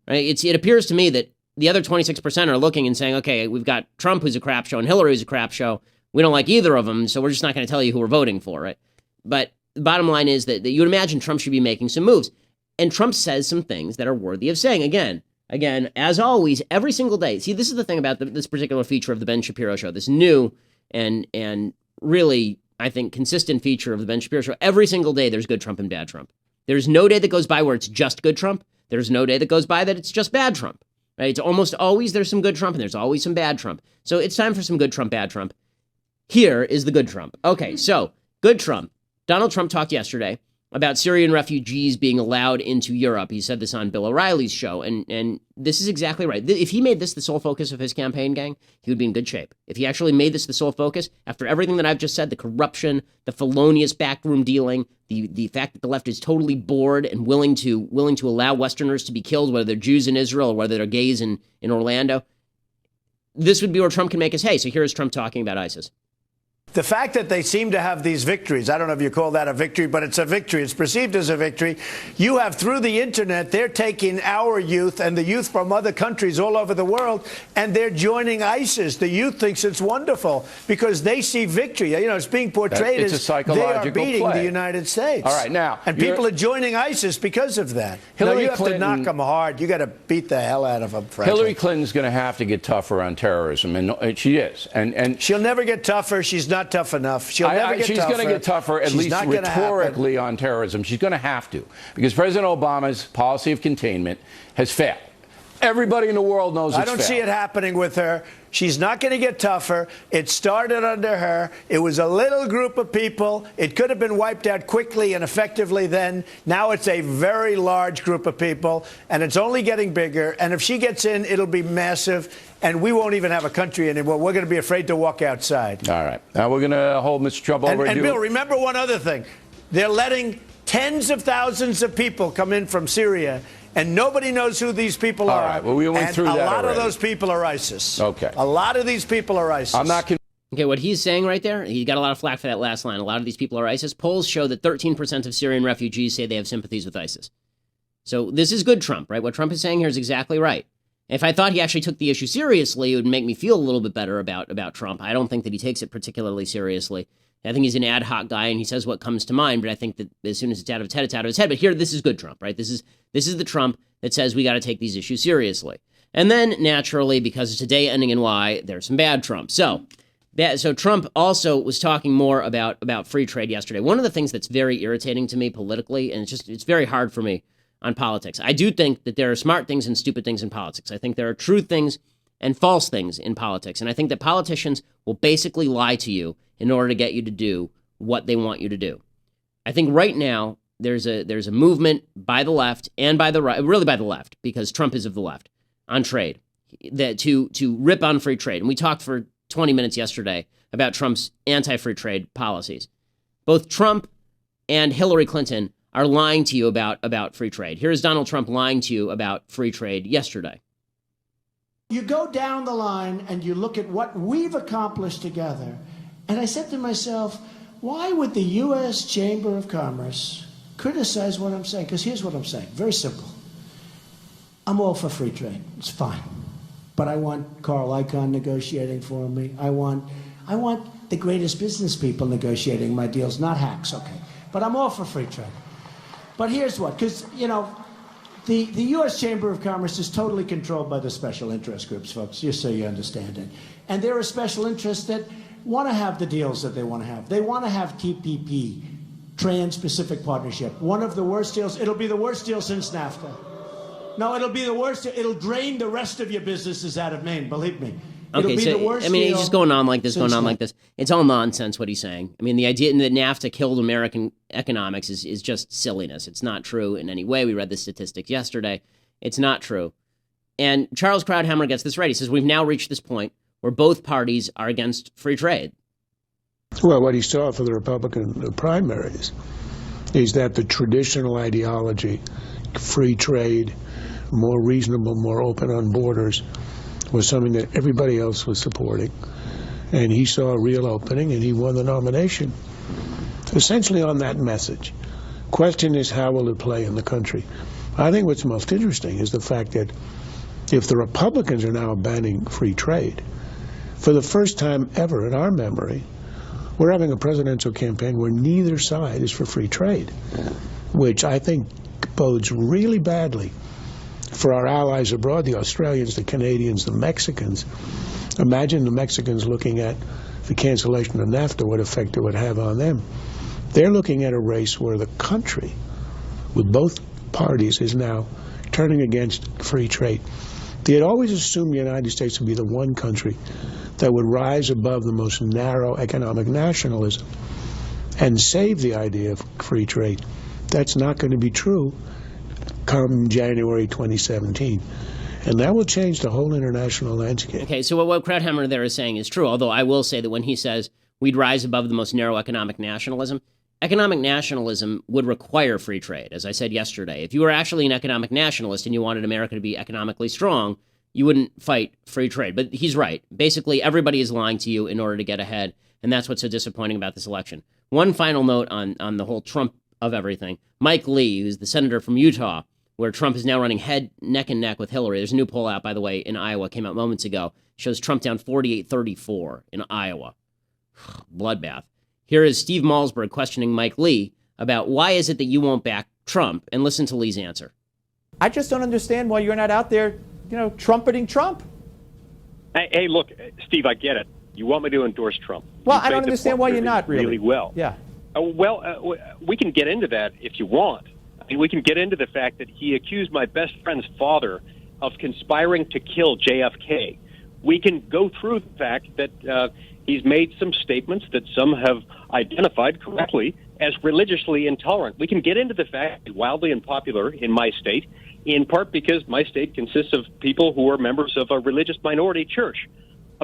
Speaker 1: Right? It appears to me that the other 26% are looking and saying, okay, we've got Trump, who's a crap show, and Hillary, who's a crap show. We don't like either of them, so we're just not going to tell you who we're voting for, right? But the bottom line is that you would imagine Trump should be making some moves. And Trump says some things that are worthy of saying. Again, as always, every single day. See, this is the thing about this particular feature of the Ben Shapiro show, this new and really, I think, consistent feature of the Ben Shapiro show. Every single day, there's good Trump and bad Trump. There's no day that goes by where it's just good Trump. There's no day that goes by that it's just bad Trump. Right? It's almost always there's some good Trump and there's always some bad Trump. So it's time for some good Trump, bad Trump. Here is the good Trump. Okay, so good Trump. Donald Trump talked yesterday about Syrian refugees being allowed into Europe. He said this on Bill O'Reilly's show, and this is exactly right. If he made this the sole focus of his campaign, gang, he would be in good shape. If he actually made this the sole focus, after everything that I've just said, the corruption, the felonious backroom dealing, the fact that the left is totally bored and willing to allow Westerners to be killed, whether they're Jews in Israel or whether they're gays in Orlando, this would be where Trump can make his hay. So here's Trump talking about ISIS.
Speaker 11: The fact that they seem to have these victories, I don't know if you call that a victory, but it's a victory. It's perceived as a victory. You have, through the internet, they're taking our youth and the youth from other countries all over the world, and they're joining ISIS. The youth thinks it's wonderful because they see victory. It's being portrayed as they are beating the United States.
Speaker 12: All right, now.
Speaker 11: And people are joining ISIS because of that.
Speaker 12: Hillary
Speaker 11: you have
Speaker 12: Clinton,
Speaker 11: to knock them hard. You got to beat the hell out of them, frankly.
Speaker 12: Hillary Clinton's going to have to get tougher on terrorism, and she is. And
Speaker 11: she'll never get tougher. She's not tough enough. She'll never get
Speaker 12: tougher. She's going to get tougher, at least rhetorically, on terrorism. She's going to have to, because President Obama's policy of containment has failed. Everybody in the world knows it's
Speaker 11: I don't see it happening with her. She's not going to get tougher. It started under her. It was a little group of people. It could have been wiped out quickly and effectively then. Now it's a very large group of people, and it's only getting bigger. And if she gets in, it'll be massive, and we won't even have a country anymore. We're going to be afraid to walk outside.
Speaker 12: All right. Now we're going to hold Mr. Trump over.
Speaker 11: And Bill, remember one other thing. They're letting tens of thousands of people come in from Syria, and nobody knows who these people are.
Speaker 12: All right. Well, we went through that
Speaker 11: already. A lot of
Speaker 12: already.
Speaker 11: those people are ISIS.
Speaker 12: Okay.
Speaker 11: A lot of these people are ISIS.
Speaker 12: I'm not
Speaker 1: Okay, what he's saying right there, he got a lot of flack for that last line. A lot of these people are ISIS. Polls show that 13% of Syrian refugees say they have sympathies with ISIS. So this is good Trump, right? What Trump is saying here is exactly right. If I thought he actually took the issue seriously, it would make me feel a little bit better about Trump. I don't think that he takes it particularly seriously. I think he's an ad hoc guy, and he says what comes to mind, but I think that as soon as it's out of his head, it's out of his head. But here, this is good Trump, right? This is the Trump that says we got to take these issues seriously. And then, naturally, because it's a day ending in Y, there's some bad Trump. So Trump also was talking more about free trade yesterday. One of the things that's very irritating to me politically, and it's very hard for me on politics. I do think that there are smart things and stupid things in politics. I think there are true things and false things in politics. And I think that politicians will basically lie to you in order to get you to do what they want you to do. I think right now there's a movement by the left and by the right, really by the left, because Trump is of the left, on trade, that to rip on free trade. And we talked for 20 minutes yesterday about Trump's anti-free trade policies. Both Trump and Hillary Clinton are lying to you about free trade. Here's Donald Trump lying to you about free trade yesterday.
Speaker 13: You go down the line and you look at what we've accomplished together. And I said to myself, why would the U.S. Chamber of Commerce criticize what I'm saying? Because here's what I'm saying. Very simple. I'm all for free trade. It's fine. But I want Carl Icahn negotiating for me. I want the greatest business people negotiating my deals, not hacks, okay. But I'm all for free trade. But here's what, because, you know, the U.S. Chamber of Commerce is totally controlled by the special interest groups, folks, just so you understand it. And there are special interests that want to have the deals that they want to have. They want to have TPP, Trans-Pacific Partnership. One of the worst deals. It'll be the worst deal since NAFTA. No, it'll be the worst. It'll drain the rest of your businesses out of Maine, believe me. It'll be the worst
Speaker 1: I mean,
Speaker 13: deal
Speaker 1: he's just going on like this, like this. It's all nonsense what he's saying. I mean, the idea that NAFTA killed American economics is just silliness. It's not true in any way. We read the statistics yesterday. It's not true. And Charles Krauthammer gets this right. He says, we've now reached this point where both parties are against free trade.
Speaker 14: Well, what he saw for the Republican primaries is that the traditional ideology, free trade, more reasonable, more open on borders, was something that everybody else was supporting. And he saw a real opening, and he won the nomination, essentially on that message. Question is, how will it play in the country? I think what's most interesting is the fact that if the Republicans are now banning free trade, for the first time ever in our memory, we're having a presidential campaign where neither side is for free trade, which I think bodes really badly for our allies abroad, the Australians, the Canadians, the Mexicans. Imagine the Mexicans looking at the cancellation of NAFTA, what effect it would have on them. They're looking at a race where the country, with both parties, is now turning against free trade. They had always assumed the United States would be the one country that would rise above the most narrow economic nationalism and save the idea of free trade. That's not going to be true come January 2017. And that will change the whole international landscape.
Speaker 1: Okay, so what Krauthammer there is saying is true, although I will say that when he says we'd rise above the most narrow economic nationalism would require free trade, as I said yesterday. If you were actually an economic nationalist and you wanted America to be economically strong, you wouldn't fight free trade. But he's right. Basically, everybody is lying to you in order to get ahead, and that's what's so disappointing about this election. One final note on the whole Trump of everything. Mike Lee, who's the senator from Utah, where Trump is now running neck and neck with Hillary. There's a new poll out, by the way, in Iowa, came out moments ago. Shows Trump down 48-34 in Iowa. Bloodbath. Here is Steve Malzberg questioning Mike Lee about why is it that you won't back Trump, and listen to Lee's answer.
Speaker 15: I just don't understand why you're not out there, trumpeting Trump.
Speaker 16: Hey, look, Steve, I get it. You want me to endorse Trump.
Speaker 15: Well, I don't understand why you're not, really.
Speaker 16: Well.
Speaker 15: Yeah.
Speaker 16: We can get into that if you want. I mean, we can get into the fact that he accused my best friend's father of conspiring to kill JFK. We can go through the fact that he's made some statements that some have identified correctly as religiously intolerant. We can get into the fact that he's wildly unpopular in my state, in part because my state consists of people who are members of a religious minority church,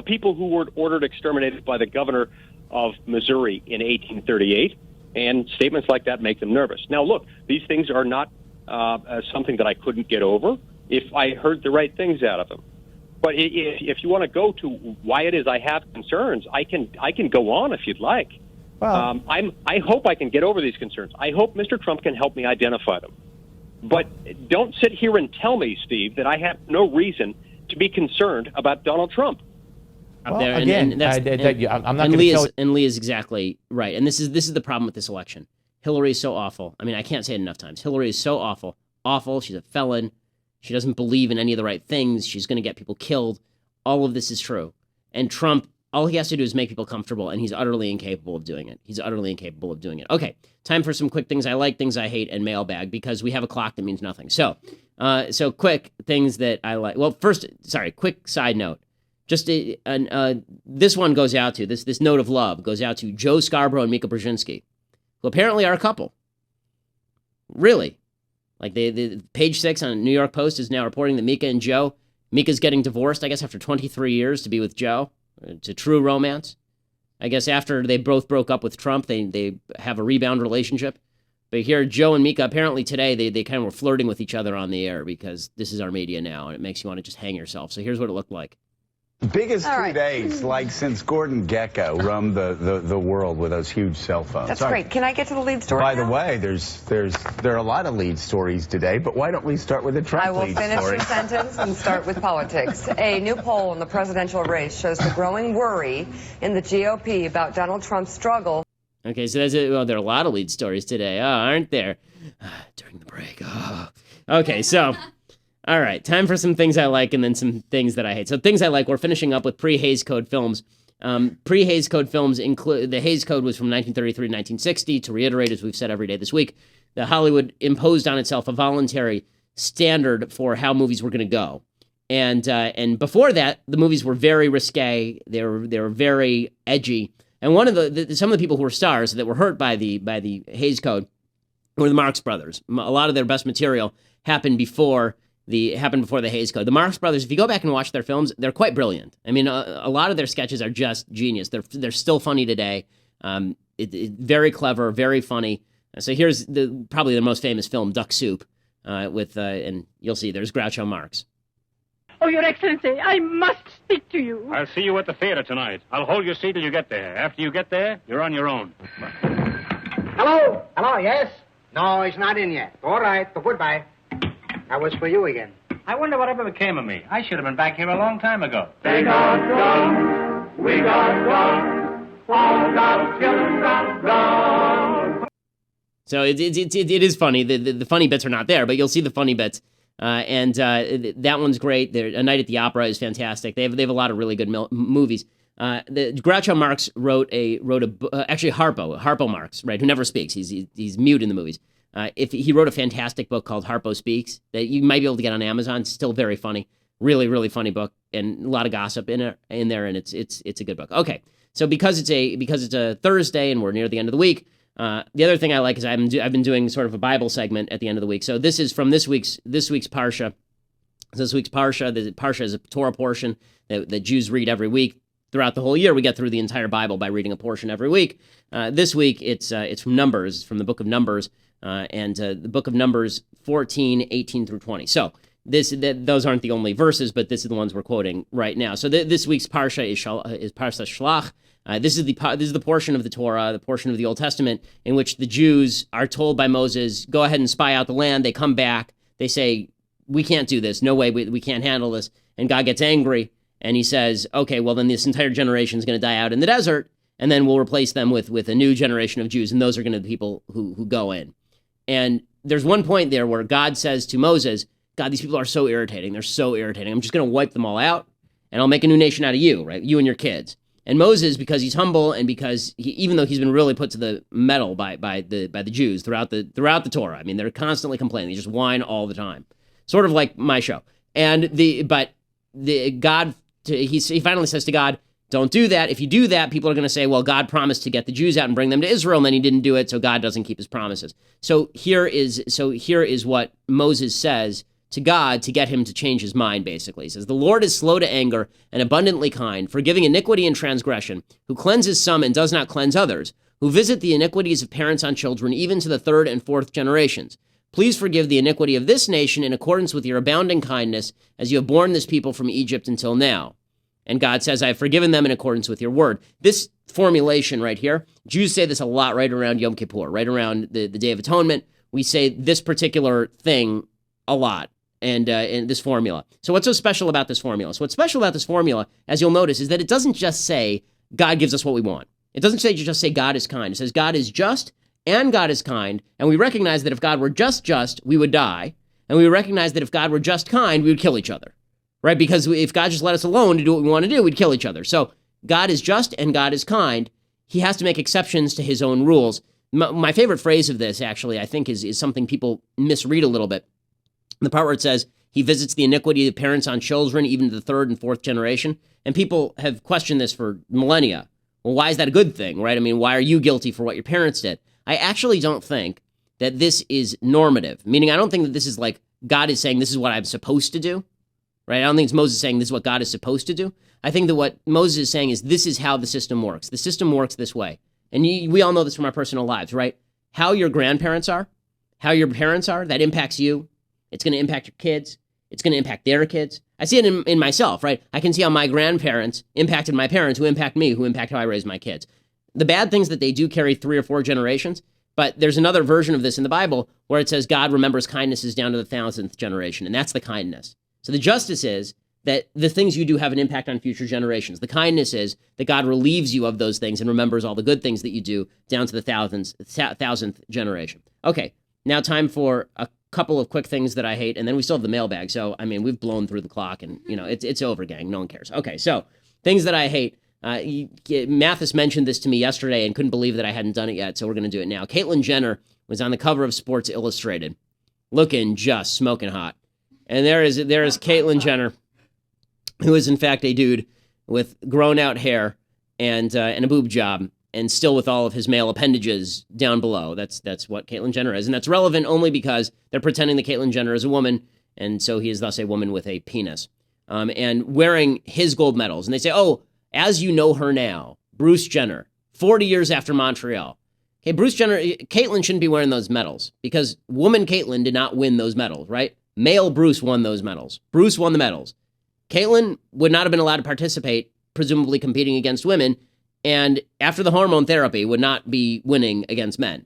Speaker 16: people who were ordered exterminated by the governor of Missouri in 1838. And statements like that make them nervous. Now, look, these things are not something that I couldn't get over if I heard the right things out of him. But if you want to go to why it is I have concerns, I can go on if you'd like.
Speaker 15: Wow.
Speaker 16: I hope I can get over these concerns. I hope Mr. Trump can help me identify them. But don't sit here and tell me, Steve, that I have no reason to be concerned about Donald Trump.
Speaker 15: Well,
Speaker 1: There,
Speaker 15: again,
Speaker 1: and that's,
Speaker 15: I'm not
Speaker 1: and
Speaker 15: going
Speaker 1: Lee
Speaker 15: to tell
Speaker 1: is, and Lee is exactly right. And this is the problem with this election. Hillary is so awful. I mean, I can't say it enough times. Hillary is so awful. Awful. She's a felon. She doesn't believe in any of the right things. She's going to get people killed. All of this is true. And Trump, all he has to do is make people comfortable, and he's utterly incapable of doing it. He's utterly incapable of doing it. Okay, time for some quick things I like, things I hate, and mailbag, because we have a clock that means nothing. So quick things that I like. Well, first, quick side note. Just this one goes out to, this note of love goes out to Joe Scarborough and Mika Brzezinski, who apparently are a couple. Really. Like the Page 6 on New York Post is now reporting that Mika's getting divorced, I guess, after 23 years to be with Joe. It's a true romance. I guess after they both broke up with Trump, they have a rebound relationship. But here, Joe and Mika, apparently today, they kind of were flirting with each other on the air because this is our media now, and it makes you want to just hang yourself. So here's what it looked like.
Speaker 17: Biggest 2 days, like since Gordon Gekko roamed the world with those huge cell phones.
Speaker 18: That's great. Can I get to the lead story
Speaker 17: By
Speaker 18: now?
Speaker 17: the way, there are a lot of lead stories today, but why don't we start with a Trump
Speaker 18: I will
Speaker 17: lead
Speaker 18: finish
Speaker 17: story?
Speaker 18: your sentence and start with politics. A new poll in the presidential race shows the growing worry in the GOP about Donald Trump's struggle.
Speaker 1: Okay, so that's it. Well, there are a lot of lead stories today, aren't there? During the break. Okay, so... All right, time for some things I like and then some things that I hate. So things I like, we're finishing up with pre-Hays Code films. Pre-Hays Code films include, the Hays Code was from 1933 to 1960. To reiterate, as we've said every day this week, the Hollywood imposed on itself a voluntary standard for how movies were going to go. And before that, the movies were very risque. They were very edgy. And one of some of the people who were stars that were hurt by the Hays Code were the Marx Brothers. A lot of their best material happened before the Hays Code. The Marx Brothers, if you go back and watch their films, they're quite brilliant. I mean, a lot of their sketches are just genius. They're still funny today. Very clever, very funny. So here's probably the most famous film, Duck Soup, and you'll see there's Groucho Marx.
Speaker 19: Oh, Your Excellency, I must speak to you.
Speaker 20: I'll see you at the theater tonight. I'll hold your seat till you get there. After you get there, you're on your own.
Speaker 21: Hello? Hello, yes? No, he's not in yet. All right, well, goodbye. That was for you again.
Speaker 20: I wonder whatever became of me. I should have been back here a long time ago.
Speaker 22: They got guns, we got guns, all got children got guns.
Speaker 1: So it is funny. The funny bits are not there, but you'll see the funny bits. That one's great. A Night at the Opera is fantastic. They have a lot of really good movies. Groucho Marx wrote actually Harpo Marx, right, who never speaks. He's mute in the movies. He wrote a fantastic book called Harpo Speaks that you might be able to get on Amazon. It's still very funny, really, really funny book, and a lot of gossip in there, and it's a good book. Okay, so because it's a Thursday and we're near the end of the week, the other thing I like is I've been doing sort of a Bible segment at the end of the week. So this is from this week's Parsha. This week's Parsha. The Parsha is a Torah portion that Jews read every week. Throughout the whole year, we get through the entire Bible by reading a portion every week. This week, it's from Numbers, from the book of Numbers. The book of Numbers 14, 18 through 20. So those aren't the only verses, but this is the ones we're quoting right now. So this week's Parsha is Parsha Shlach. This is the portion of the Torah, the portion of the Old Testament, in which the Jews are told by Moses, go ahead and spy out the land. They come back. They say, we can't do this. No way, we can't handle this. And God gets angry, and he says, okay, well, then this entire generation is going to die out in the desert, and then we'll replace them with a new generation of Jews, and those are going to be the people who go in. And there's one point there where God says to Moses, God, these people are so irritating. They're so irritating. I'm just going to wipe them all out, and I'll make a new nation out of you, right? You and your kids. And Moses, because he's humble and because even though he's been really put to the metal by the Jews throughout the Torah, I mean, they're constantly complaining. They just whine all the time, sort of like my show. And he finally says to God, don't do that. If you do that, people are going to say, well, God promised to get the Jews out and bring them to Israel, and then he didn't do it, so God doesn't keep his promises. So here is what Moses says to God to get him to change his mind, basically. He says, the Lord is slow to anger and abundantly kind, forgiving iniquity and transgression, who cleanses some and does not cleanse others, who visit the iniquities of parents on children, even to the third and fourth generations. Please forgive the iniquity of this nation in accordance with your abounding kindness, as you have borne this people from Egypt until now. And God says, I have forgiven them in accordance with your word. This formulation right here, Jews say this a lot right around Yom Kippur, right around the Day of Atonement. We say this particular thing a lot. and this formula. So what's so special about this formula? So what's special about this formula, as you'll notice, is that it doesn't just say God gives us what we want. It doesn't just say God is kind. It says God is just and God is kind, and we recognize that if God were just, we would die, and we recognize that if God were just kind, we would kill each other, right? Because if God just let us alone to do what we want to do, we'd kill each other. So God is just and God is kind. He has to make exceptions to his own rules. My favorite phrase of this, actually, I think is something people misread a little bit. The part where it says, he visits the iniquity of parents on children, even to the third and fourth generation. And people have questioned this for millennia. Well, why is that a good thing, right? I mean, why are you guilty for what your parents did? I actually don't think that this is normative, meaning I don't think that this is like God is saying this is what I'm supposed to do, right? I don't think it's Moses saying this is what God is supposed to do. I think that what Moses is saying is this is how the system works. The system works this way. And we all know this from our personal lives, right? How your grandparents are, how your parents are, that impacts you. It's going to impact your kids. It's going to impact their kids. I see it in myself, right? I can see how my grandparents impacted my parents, who impact me, who impact how I raise my kids. The bad things that they do carry 3 or 4 generations, but there's another version of this in the Bible where it says God remembers kindnesses down to the 1,000th generation, and that's the kindness. So the justice is that the things you do have an impact on future generations. The kindness is that God relieves you of those things and remembers all the good things that you do down to the 1,000th generation. Okay, now time for a couple of quick things that I hate, and then we still have the mailbag. So, I mean, we've blown through the clock, and, it's over, gang. No one cares. Okay, so things that I hate. Mathis mentioned this to me yesterday and couldn't believe that I hadn't done it yet, so we're going to do it now. Caitlyn Jenner was on the cover of Sports Illustrated, looking just smoking hot. And there is Caitlyn Jenner, who is in fact a dude with grown-out hair and a boob job, and still with all of his male appendages down below. That's what Caitlyn Jenner is, and that's relevant only because they're pretending that Caitlyn Jenner is a woman, and so he is thus a woman with a penis, and wearing his gold medals. And they say, oh, as you know her now, Bruce Jenner, 40 years after Montreal. Okay, Caitlyn shouldn't be wearing those medals because woman Caitlyn did not win those medals, right? Male Bruce won those medals. Bruce won the medals. Caitlyn would not have been allowed to participate, presumably competing against women, and after the hormone therapy would not be winning against men.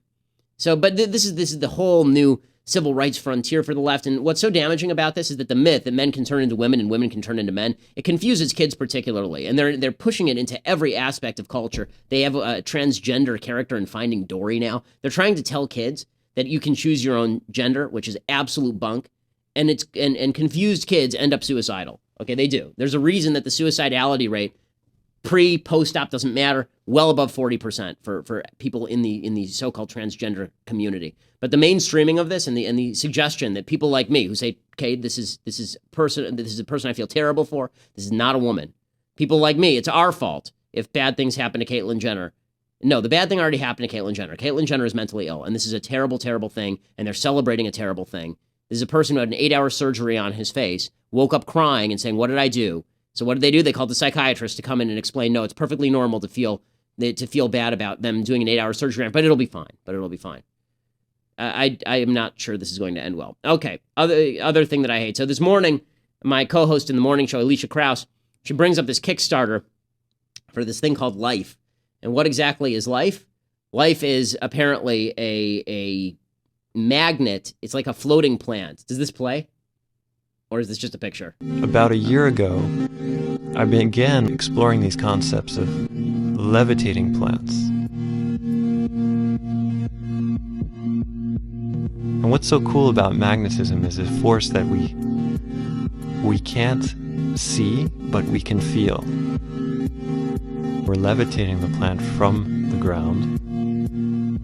Speaker 1: So, but this is the whole new civil rights frontier for the left. And what's so damaging about this is that the myth that men can turn into women and women can turn into men, it confuses kids particularly. And they're pushing it into every aspect of culture. They have a transgender character in Finding Dory now. They're trying to tell kids that you can choose your own gender, which is absolute bunk. And confused kids end up suicidal. Okay, they do. There's a reason that the suicidality rate post-op doesn't matter, well above 40% for people in the so-called transgender community. But the mainstreaming of this and the suggestion that people like me who say, okay, this is a person I feel terrible for, this is not a woman. People like me, it's our fault if bad things happen to Caitlyn Jenner. No, the bad thing already happened to Caitlyn Jenner. Caitlyn Jenner is mentally ill, and this is a terrible, terrible thing, and they're celebrating a terrible thing. This is a person who had an 8-hour surgery on his face, woke up crying and saying, what did I do? So what did they do? They called the psychiatrist to come in and explain, no, it's perfectly normal to feel bad about them doing an 8-hour surgery, but it'll be fine. I am not sure this is going to end well. Okay, other thing that I hate. So this morning, my co-host in the morning show, Alicia Krause, she brings up this Kickstarter for this thing called Life. And what exactly is Life? Life is apparently a magnet. It's like a floating plant. Does this play? Or is this just a picture?
Speaker 2: About a year ago, I began exploring these concepts of levitating plants. And what's so cool about magnetism is a force that we can't see, but we can feel. We're levitating the plant from the ground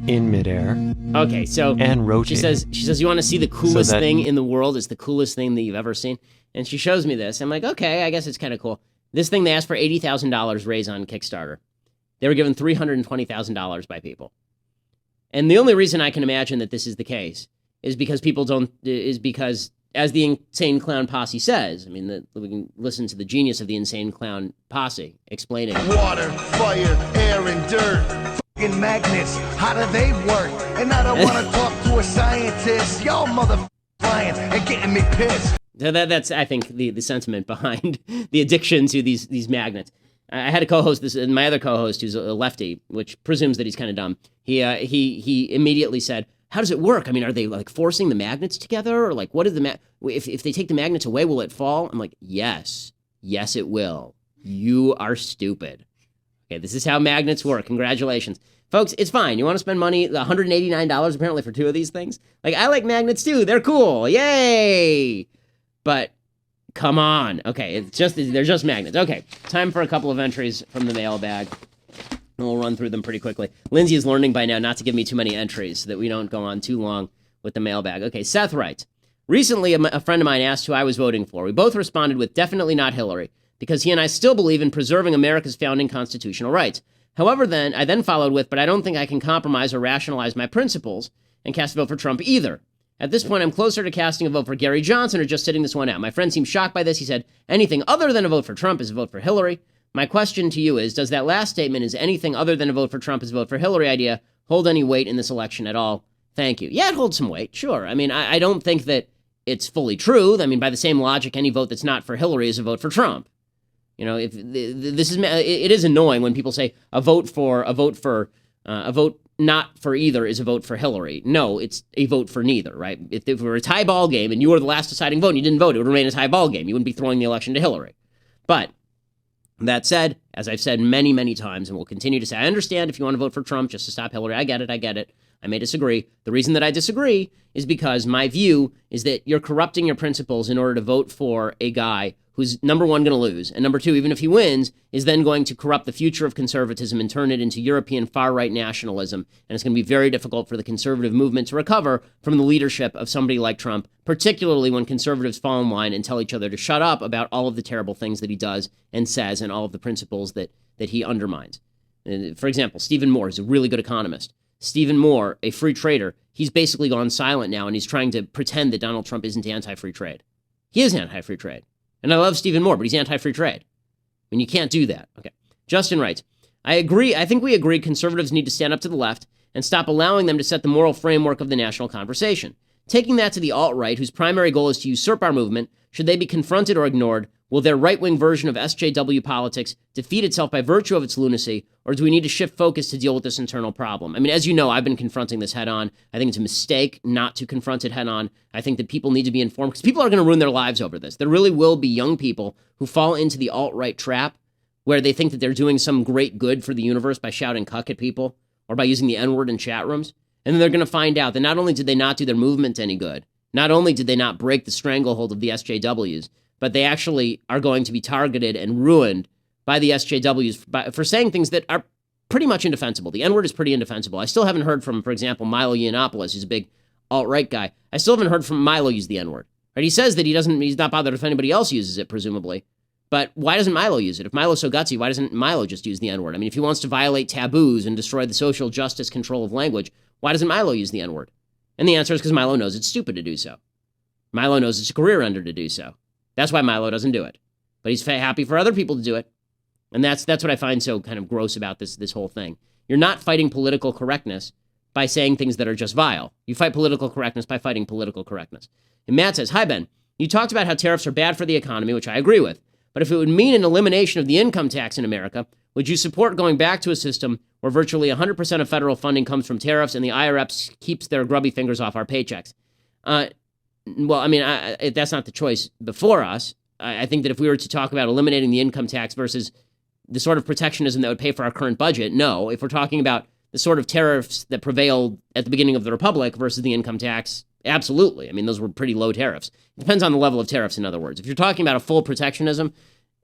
Speaker 2: in midair.
Speaker 1: Okay, so
Speaker 2: and rotating.
Speaker 1: She says you want to see the coolest thing in the world? It's the coolest thing that you've ever seen. And she shows me this. I'm like, okay, I guess it's kind of cool. This thing they asked for $80,000 raise on Kickstarter. They were given $320,000 by people. And the only reason I can imagine that this is the case is because because as the Insane Clown Posse says, I mean, we can listen to the genius of the Insane Clown Posse explaining.
Speaker 3: Water, fire, air, and dirt. Fucking magnets, how do they work? And I don't want to talk to a scientist. Y'all motherfuckers lying and getting me pissed.
Speaker 1: So that's, I think, the sentiment behind the addiction to these magnets. I had a co-host, my other co-host, who's a lefty, which presumes that he's kind of dumb. He immediately said, how does it work? I mean, are they like forcing the magnets together, or like what is the if they take the magnets away, will it fall? I'm like, yes, it will. You are stupid. Okay, this is how magnets work. Congratulations. Folks, it's fine. You want to spend money, $189 apparently for 2 of these things? Like, I like magnets too. They're cool. Yay! But come on. Okay, they're just magnets. Okay, time for a couple of entries from the mailbag. And we'll run through them pretty quickly. Lindsay is learning by now not to give me too many entries so that we don't go on too long with the mailbag. Okay, Seth writes, recently a friend of mine asked who I was voting for. We both responded with definitely not Hillary, because he and I still believe in preserving America's founding constitutional rights. However, I then followed with, but I don't think I can compromise or rationalize my principles and cast a vote for Trump either. At this point, I'm closer to casting a vote for Gary Johnson or just sitting this one out. My friend seemed shocked by this. He said, anything other than a vote for Trump is a vote for Hillary. My question to you is, does that last statement, is anything other than a vote for Trump is a vote for Hillary idea, hold any weight in this election at all? Thank you. Yeah, it holds some weight, sure. I mean, I don't think that it's fully true. I mean, by the same logic, any vote that's not for Hillary is a vote for Trump. You know, if it is annoying when people say a vote not for either is a vote for Hillary. No, it's a vote for neither, right? If it were a tie ball game and you were the last deciding vote and you didn't vote, it would remain a tie ball game. You wouldn't be throwing the election to Hillary. But that said, as I've said many, many times and will continue to say, I understand if you want to vote for Trump just to stop Hillary. I get it. I may disagree. The reason that I disagree is because my view is that you're corrupting your principles in order to vote for a guy who's, number one, going to lose, and number two, even if he wins, is then going to corrupt the future of conservatism and turn it into European far-right nationalism. And it's going to be very difficult for the conservative movement to recover from the leadership of somebody like Trump, particularly when conservatives fall in line and tell each other to shut up about all of the terrible things that he does and says and all of the principles that he undermines. For example, Stephen Moore is a really good economist. Stephen Moore, a free trader, he's basically gone silent now, and he's trying to pretend that Donald Trump isn't anti-free trade. He is anti-free trade. And I love Stephen Moore, but he's anti-free trade. I mean, you can't do that. Okay. Justin writes, I agree. I think we agree conservatives need to stand up to the left and stop allowing them to set the moral framework of the national conversation. Taking that to the alt-right, whose primary goal is to usurp our movement, should they be confronted or ignored? Will their right-wing version of SJW politics defeat itself by virtue of its lunacy, or do we need to shift focus to deal with this internal problem? I mean, as you know, I've been confronting this head-on. I think it's a mistake not to confront it head-on. I think that people need to be informed, because people are going to ruin their lives over this. There really will be young people who fall into the alt-right trap, where they think that they're doing some great good for the universe by shouting cuck at people, or by using the N-word in chat rooms. And then they're going to find out that not only did they not do their movement any good, not only did they not break the stranglehold of the SJWs, but they actually are going to be targeted and ruined by the SJWs for saying things that are pretty much indefensible. The N-word is pretty indefensible. I still haven't heard from, for example, Milo Yiannopoulos, who's a big alt-right guy. I still haven't heard from Milo use the N-word. Right? He says that he's not bothered if anybody else uses it, presumably. But why doesn't Milo use it? If Milo's so gutsy, why doesn't Milo just use the N-word? I mean, if he wants to violate taboos and destroy the social justice control of language, why doesn't Milo use the N-word? And the answer is because Milo knows it's stupid to do so. Milo knows it's a career ender to do so. That's why Milo doesn't do it. But he's happy for other people to do it. And that's what I find so kind of gross about this whole thing. You're not fighting political correctness by saying things that are just vile. You fight political correctness by fighting political correctness. And Matt says, hi, Ben. You talked about how tariffs are bad for the economy, which I agree with. But if it would mean an elimination of the income tax in America, would you support going back to a system where virtually 100% of federal funding comes from tariffs and the IRS keeps their grubby fingers off our paychecks? Well, I mean, that's not the choice before us. I think that if we were to talk about eliminating the income tax versus the sort of protectionism that would pay for our current budget, no. If we're talking about the sort of tariffs that prevailed at the beginning of the Republic versus the income tax, absolutely. I mean, those were pretty low tariffs. It depends on the level of tariffs, in other words. If you're talking about a full protectionism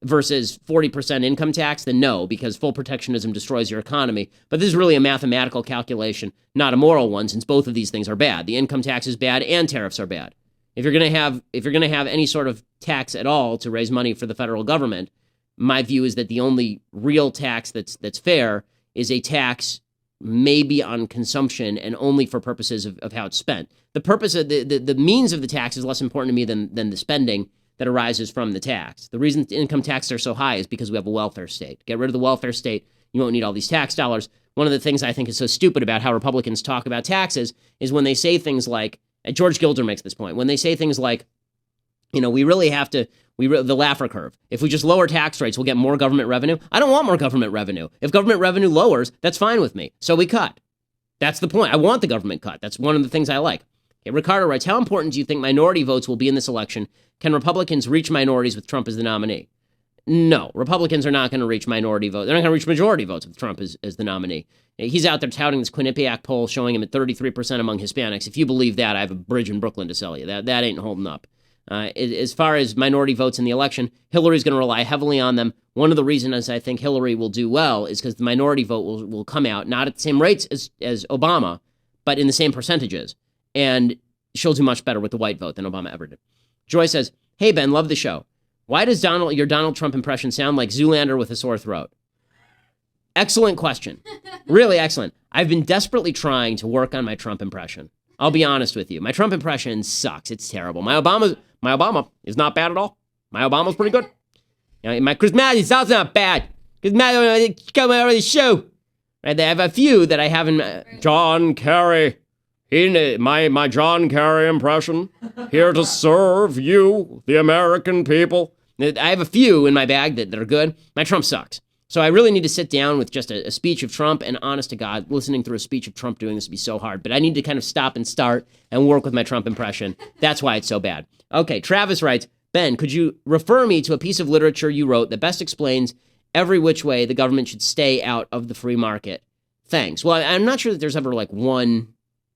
Speaker 1: versus 40% income tax, then no, because full protectionism destroys your economy. But this is really a mathematical calculation, not a moral one, since both of these things are bad. The income tax is bad and tariffs are bad. If you're going to have any sort of tax at all to raise money for the federal government, my view is that the only real tax that's fair is a tax maybe on consumption and only for purposes of how it's spent. The purpose of the means of the tax is less important to me than the spending that arises from the tax. The reason income taxes are so high is because we have a welfare state. Get rid of the welfare state, you won't need all these tax dollars. One of the things I think is so stupid about how Republicans talk about taxes is when they say things like, and George Gilder makes this point, when they say things like, we really have to, the Laffer curve. If we just lower tax rates, we'll get more government revenue. I don't want more government revenue. If government revenue lowers, that's fine with me. So we cut. That's the point. I want the government cut. That's one of the things I like. Okay, Ricardo writes, how important do you think minority votes will be in this election? Can Republicans reach minorities with Trump as the nominee? No, Republicans are not going to reach minority votes. They're not going to reach majority votes with Trump as the nominee. He's out there touting this Quinnipiac poll showing him at 33% among Hispanics. If you believe that, I have a bridge in Brooklyn to sell you. That ain't holding up. As far as minority votes in the election, Hillary's going to rely heavily on them. One of the reasons I think Hillary will do well is because the minority vote will come out, not at the same rates as Obama, but in the same percentages. And she'll do much better with the white vote than Obama ever did. Joy says, hey, Ben, love the show. Why does your Donald Trump impression sound like Zoolander with a sore throat? Excellent question. Really excellent. I've been desperately trying to work on my Trump impression. I'll be honest with you. My Trump impression sucks. It's terrible. My Obama is not bad at all. My Obama's pretty good. My Chris Matthews is also not bad. Chris Matthews come over the show. Right? They have a few that I haven't. John Kerry. My John Kerry impression. Here to serve you, the American people. I have a few in my bag that are good. My Trump sucks. So I really need to sit down with just a speech of Trump, and honest to God, listening through a speech of Trump doing this would be so hard. But I need to kind of stop and start and work with my Trump impression. That's why it's so bad. Okay, Travis writes, Ben, could you refer me to a piece of literature you wrote that best explains every which way the government should stay out of the free market? Thanks. Well, I'm not sure that there's ever like one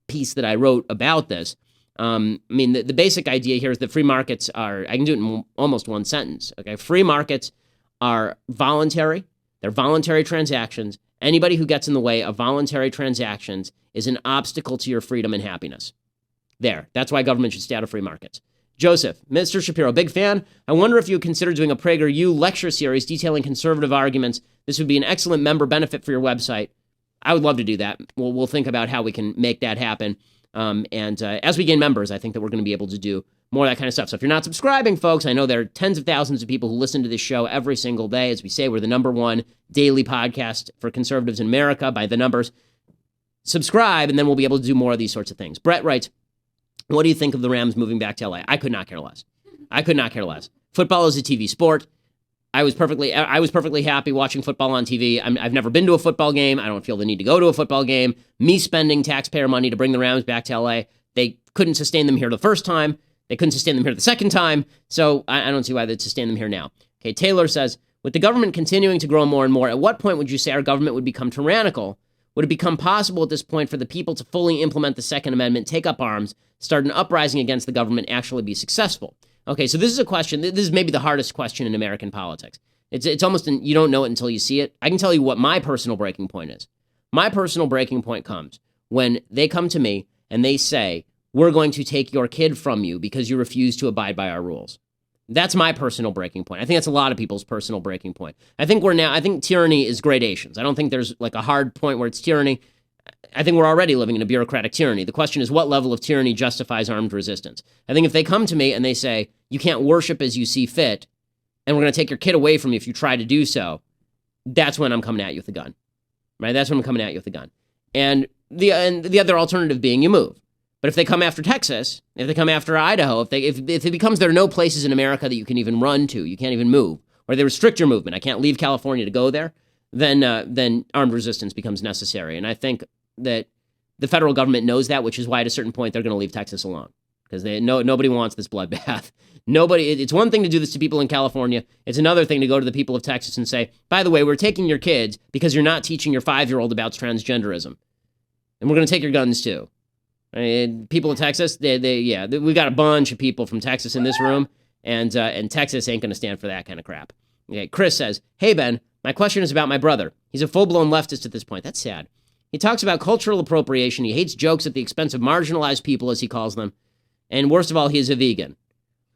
Speaker 1: piece that I wrote about this. I mean, the basic idea here is that free markets are, I can do it in almost one sentence. Okay, free markets are voluntary. They're voluntary transactions. Anybody who gets in the way of voluntary transactions is an obstacle to your freedom and happiness. There. That's why government should stay out of free markets. Joseph, Mr. Shapiro, big fan. I wonder if you would consider doing a PragerU lecture series detailing conservative arguments. This would be an excellent member benefit for your website. I would love to do that. We'll think about how we can make that happen. And as we gain members, I think that we're going to be able to do more of that kind of stuff. So if you're not subscribing, folks, I know there are tens of thousands of people who listen to this show every single day. As we say, we're the #1 daily podcast for conservatives in America by the numbers. Subscribe, and then we'll be able to do more of these sorts of things. Brett writes, what do you think of the Rams moving back to LA? I could not care less. I could not care less. Football is a TV sport. I was perfectly happy watching football on TV. I've never been to a football game. I don't feel the need to go to a football game. Me spending taxpayer money to bring the Rams back to LA, they couldn't sustain them here the first time. They couldn't sustain them here the second time. So I don't see why they'd sustain them here now. Okay, Taylor says, with the government continuing to grow more and more, at what point would you say our government would become tyrannical? Would it become possible at this point for the people to fully implement the Second Amendment, take up arms, start an uprising against the government, actually be successful? Okay, so this is a question. This is maybe the hardest question in American politics. It's almost, you don't know it until you see it. I can tell you what my personal breaking point is. My personal breaking point comes when they come to me and they say, we're going to take your kid from you because you refuse to abide by our rules. That's my personal breaking point. I think that's a lot of people's personal breaking point. I think tyranny is gradations. I don't think there's like a hard point where it's tyranny. I think we're already living in a bureaucratic tyranny. The question is, what level of tyranny justifies armed resistance? I think if they come to me and they say, you can't worship as you see fit, and we're going to take your kid away from you if you try to do so, that's when I'm coming at you with a gun. Right? That's when I'm coming at you with a gun. And the other alternative being you move. But if they come after Texas, if they come after Idaho, if it becomes there are no places in America that you can even run to, you can't even move, or they restrict your movement, I can't leave California to go there, then armed resistance becomes necessary. And I think that the federal government knows that, which is why at a certain point they're going to leave Texas alone, because nobody wants this bloodbath. It's one thing to do this to people in California. It's another thing to go to the people of Texas and say, by the way, we're taking your kids because you're not teaching your 5-year-old about transgenderism, and we're going to take your guns too. People of Texas, we got a bunch of people from Texas in this room, and Texas ain't going to stand for that kind of crap. Okay, Chris says, hey, Ben, my question is about my brother. He's a full-blown leftist at this point. That's sad. He talks about cultural appropriation. He hates jokes at the expense of marginalized people, as he calls them. And worst of all, he is a vegan.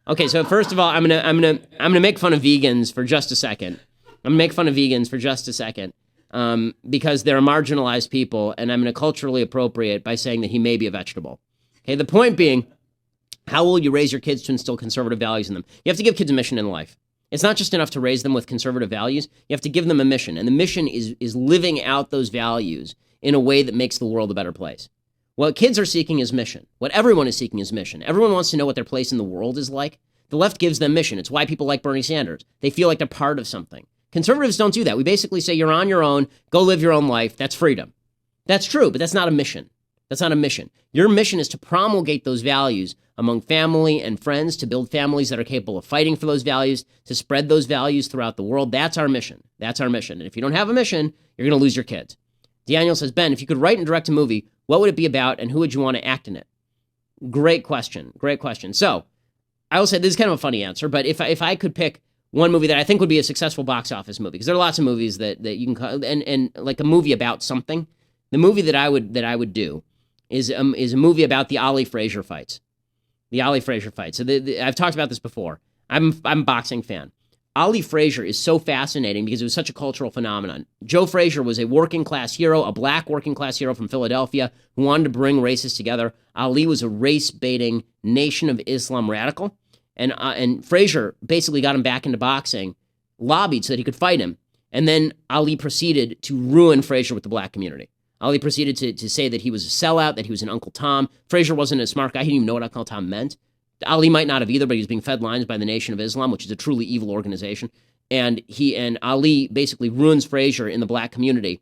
Speaker 1: Okay, so first of all, I'm gonna make fun of vegans for just a second. Because they're marginalized people, and I'm going to culturally appropriate by saying that he may be a vegetable. Okay, the point being, how will you raise your kids to instill conservative values in them? You have to give kids a mission in life. It's not just enough to raise them with conservative values. You have to give them a mission, and the mission is living out those values in a way that makes the world a better place. What kids are seeking is mission. What everyone is seeking is mission. Everyone wants to know what their place in the world is like. The left gives them mission. It's why people like Bernie Sanders. They feel like they're part of something. Conservatives don't do that. We basically say you're on your own, go live your own life. That's freedom. That's true, but that's not a mission. That's not a mission. Your mission is to promulgate those values among family and friends, to build families that are capable of fighting for those values, to spread those values throughout the world. That's our mission. That's our mission. And if you don't have a mission, you're going to lose your kids. Daniel says, Ben, if you could write and direct a movie, what would it be about and who would you want to act in it? Great question. Great question. So I will say this is kind of a funny answer, but if I could pick one movie that I think would be a successful box office movie, because there are lots of movies that you can call, and like a movie about something, the movie that I would do is a movie about the Ali Frazier fights. The Ali Frazier fights. So I've talked about this before. I'm a boxing fan. Ali Frazier is so fascinating because it was such a cultural phenomenon. Joe Frazier was a working class hero, a black working class hero from Philadelphia who wanted to bring races together. Ali was a race-baiting Nation of Islam radical. And Frazier basically got him back into boxing, lobbied so that he could fight him. And then Ali proceeded to ruin Frazier with the black community. Ali proceeded to say that he was a sellout, that he was an Uncle Tom. Frazier wasn't a smart guy. He didn't even know what Uncle Tom meant. Ali might not have either, but he was being fed lines by the Nation of Islam, which is a truly evil organization. And Ali basically ruins Frazier in the black community.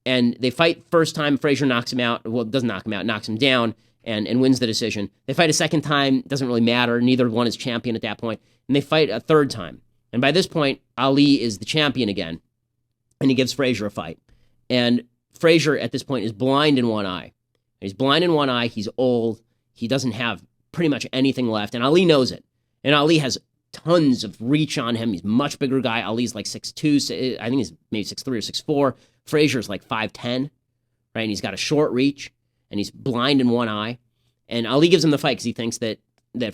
Speaker 1: And they fight first time, Frazier knocks him out. Well, doesn't knock him out, knocks him down and wins the decision. They fight a second time, doesn't really matter. Neither one is champion at that point. And they fight a third time. And by this point, Ali is the champion again. And he gives Frazier a fight. And Frazier at this point is blind in one eye. He's blind in one eye. He's old. He doesn't have pretty much anything left. And Ali knows it. And Ali has tons of reach on him. He's a much bigger guy. Ali's like 6'2". I think he's maybe 6'3" or 6'4". Frazier's like 5'10", right? And he's got a short reach. And he's blind in one eye. And Ali gives him the fight because he thinks that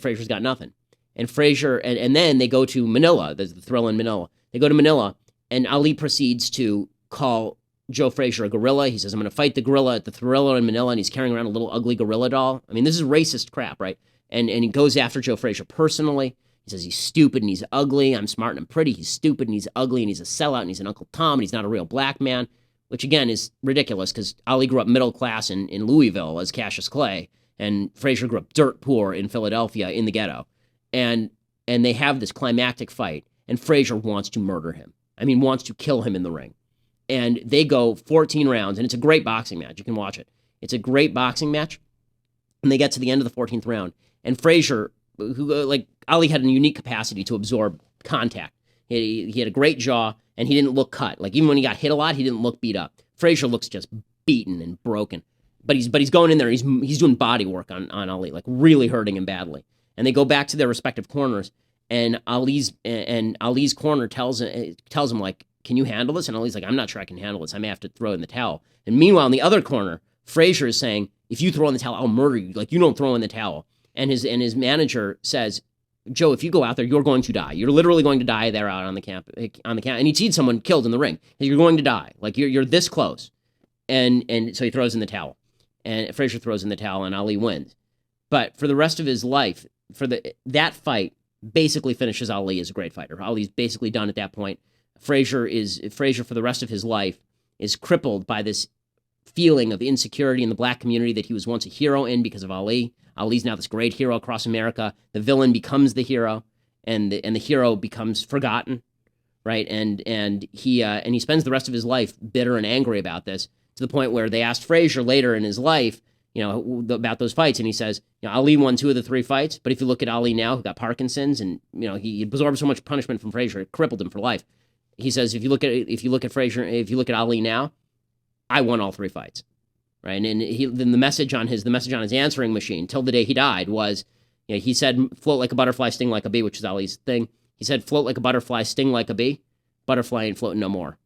Speaker 1: Frazier's got nothing. And Frazier, and then they go to Manila. There's the thrill in Manila. They go to Manila, and Ali proceeds to call Joe Frazier a gorilla. He says, I'm going to fight the gorilla at the Thriller in Manila, and he's carrying around a little ugly gorilla doll. I mean, this is racist crap, right? And he goes after Joe Frazier personally. He says he's stupid and he's ugly. I'm smart and I'm pretty. He's stupid and he's ugly and he's a sellout and he's an Uncle Tom and he's not a real black man, which again is ridiculous because Ali grew up middle class in Louisville as Cassius Clay, and Frazier grew up dirt poor in Philadelphia in the ghetto. And they have this climactic fight, and Frazier wants to murder him. I mean, wants to kill him in the ring. And they go 14 rounds, and it's a great boxing match. You can watch it. It's a great boxing match. And they get to the end of the 14th round. And Frazier, who like Ali had a unique capacity to absorb contact. He had a great jaw, and he didn't look cut. Like even when he got hit a lot, he didn't look beat up. Frazier looks just beaten and broken. But he's going in there. He's doing body work on Ali, like really hurting him badly. And they go back to their respective corners, and Ali's corner tells him like, can you handle this? And Ali's like, I'm not sure I can handle this. I may have to throw in the towel. And meanwhile, in the other corner, Frazier is saying, if you throw in the towel, I'll murder you. Like, you don't throw in the towel. And his manager says, Joe, if you go out there, you're going to die. You're literally going to die there out on the camp. And he'd seen someone killed in the ring. You're going to die. Like, you're this close. And so he throws in the towel. And Frazier throws in the towel, and Ali wins. But for the rest of his life, that fight basically finishes Ali as a great fighter. Ali's basically done at that point. Frazier for the rest of his life is crippled by this feeling of insecurity in the black community that he was once a hero in because of Ali. Ali's now this great hero across America. The villain becomes the hero, and the hero becomes forgotten, right? And he spends the rest of his life bitter and angry about this, to the point where they asked Frazier later in his life, about those fights, and he says, Ali won 2 of the 3 fights, but if you look at Ali now, who got Parkinson's, and he absorbed so much punishment from Frazier, it crippled him for life. He says, if you look at Frazier, if you look at Ali now, I won all 3 fights, right? And then the message on his answering machine till the day he died was, he said, float like a butterfly, sting like a bee, which is Ali's thing. He said, float like a butterfly, sting like a bee, butterfly ain't floating no more.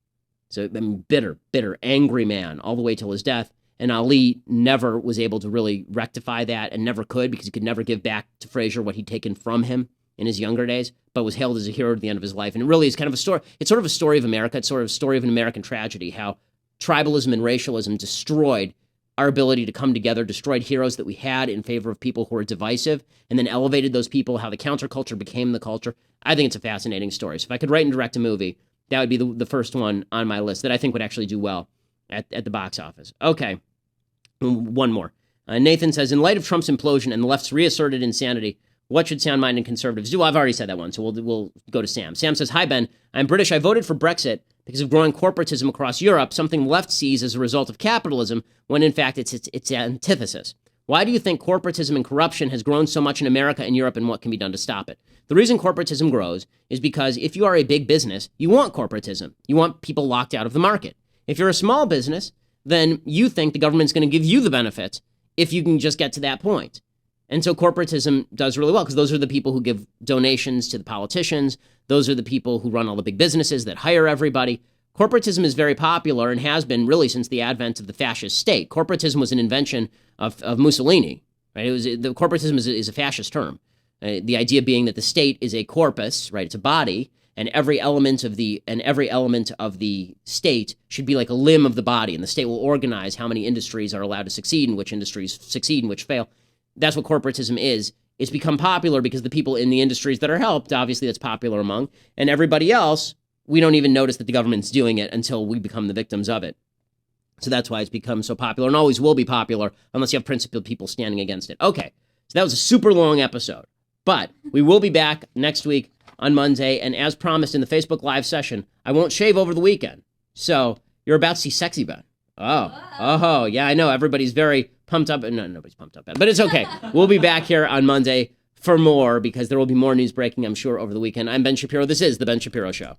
Speaker 1: So bitter, angry man all the way till his death. And Ali never was able to really rectify that, and never could, because he could never give back to Frazier what he'd taken from him in his younger days, but was hailed as a hero at the end of his life. And it really is kind of a story. It's sort of a story of America. It's sort of a story of an American tragedy, how tribalism and racialism destroyed our ability to come together, destroyed heroes that we had in favor of people who were divisive, and then elevated those people, how the counterculture became the culture. I think it's a fascinating story. So if I could write and direct a movie, that would be the first one on my list that I think would actually do well at the box office. Okay, one more. Nathan says, in light of Trump's implosion and the left's reasserted insanity, what should sound-minded conservatives do? Well, I've already said that one, so we'll go to Sam. Sam says, hi, Ben. I'm British. I voted for Brexit, because of growing corporatism across Europe, something the left sees as a result of capitalism, when in fact it's its antithesis. Why do you think corporatism and corruption has grown so much in America and Europe, and what can be done to stop it? The reason corporatism grows is because if you are a big business, you want corporatism. You want people locked out of the market. If you're a small business, then you think the government's going to give you the benefits if you can just get to that point. And so corporatism does really well because those are the people who give donations to the politicians. Those are the people who run all the big businesses that hire everybody. Corporatism is very popular and has been really since the advent of the fascist state. Corporatism was an invention of Mussolini. Right? The corporatism is a fascist term. The idea being that the state is a corpus, right? It's a body, and every element of the state should be like a limb of the body, and the state will organize how many industries are allowed to succeed and which industries succeed and which fail. That's what corporatism is. It's become popular because the people in the industries that are helped, obviously that's popular among, and everybody else, we don't even notice that the government's doing it until we become the victims of it. So that's why it's become so popular and always will be popular unless you have principled people standing against it. Okay, so that was a super long episode, but we will be back next week on Monday, and as promised in the Facebook Live session, I won't shave over the weekend. So you're about to see Sexy Ben. Oh, yeah, I know. Everybody's very pumped up. No, nobody's pumped up, but it's okay. We'll be back here on Monday for more because there will be more news breaking, I'm sure, over the weekend. I'm Ben Shapiro. This is The Ben Shapiro Show.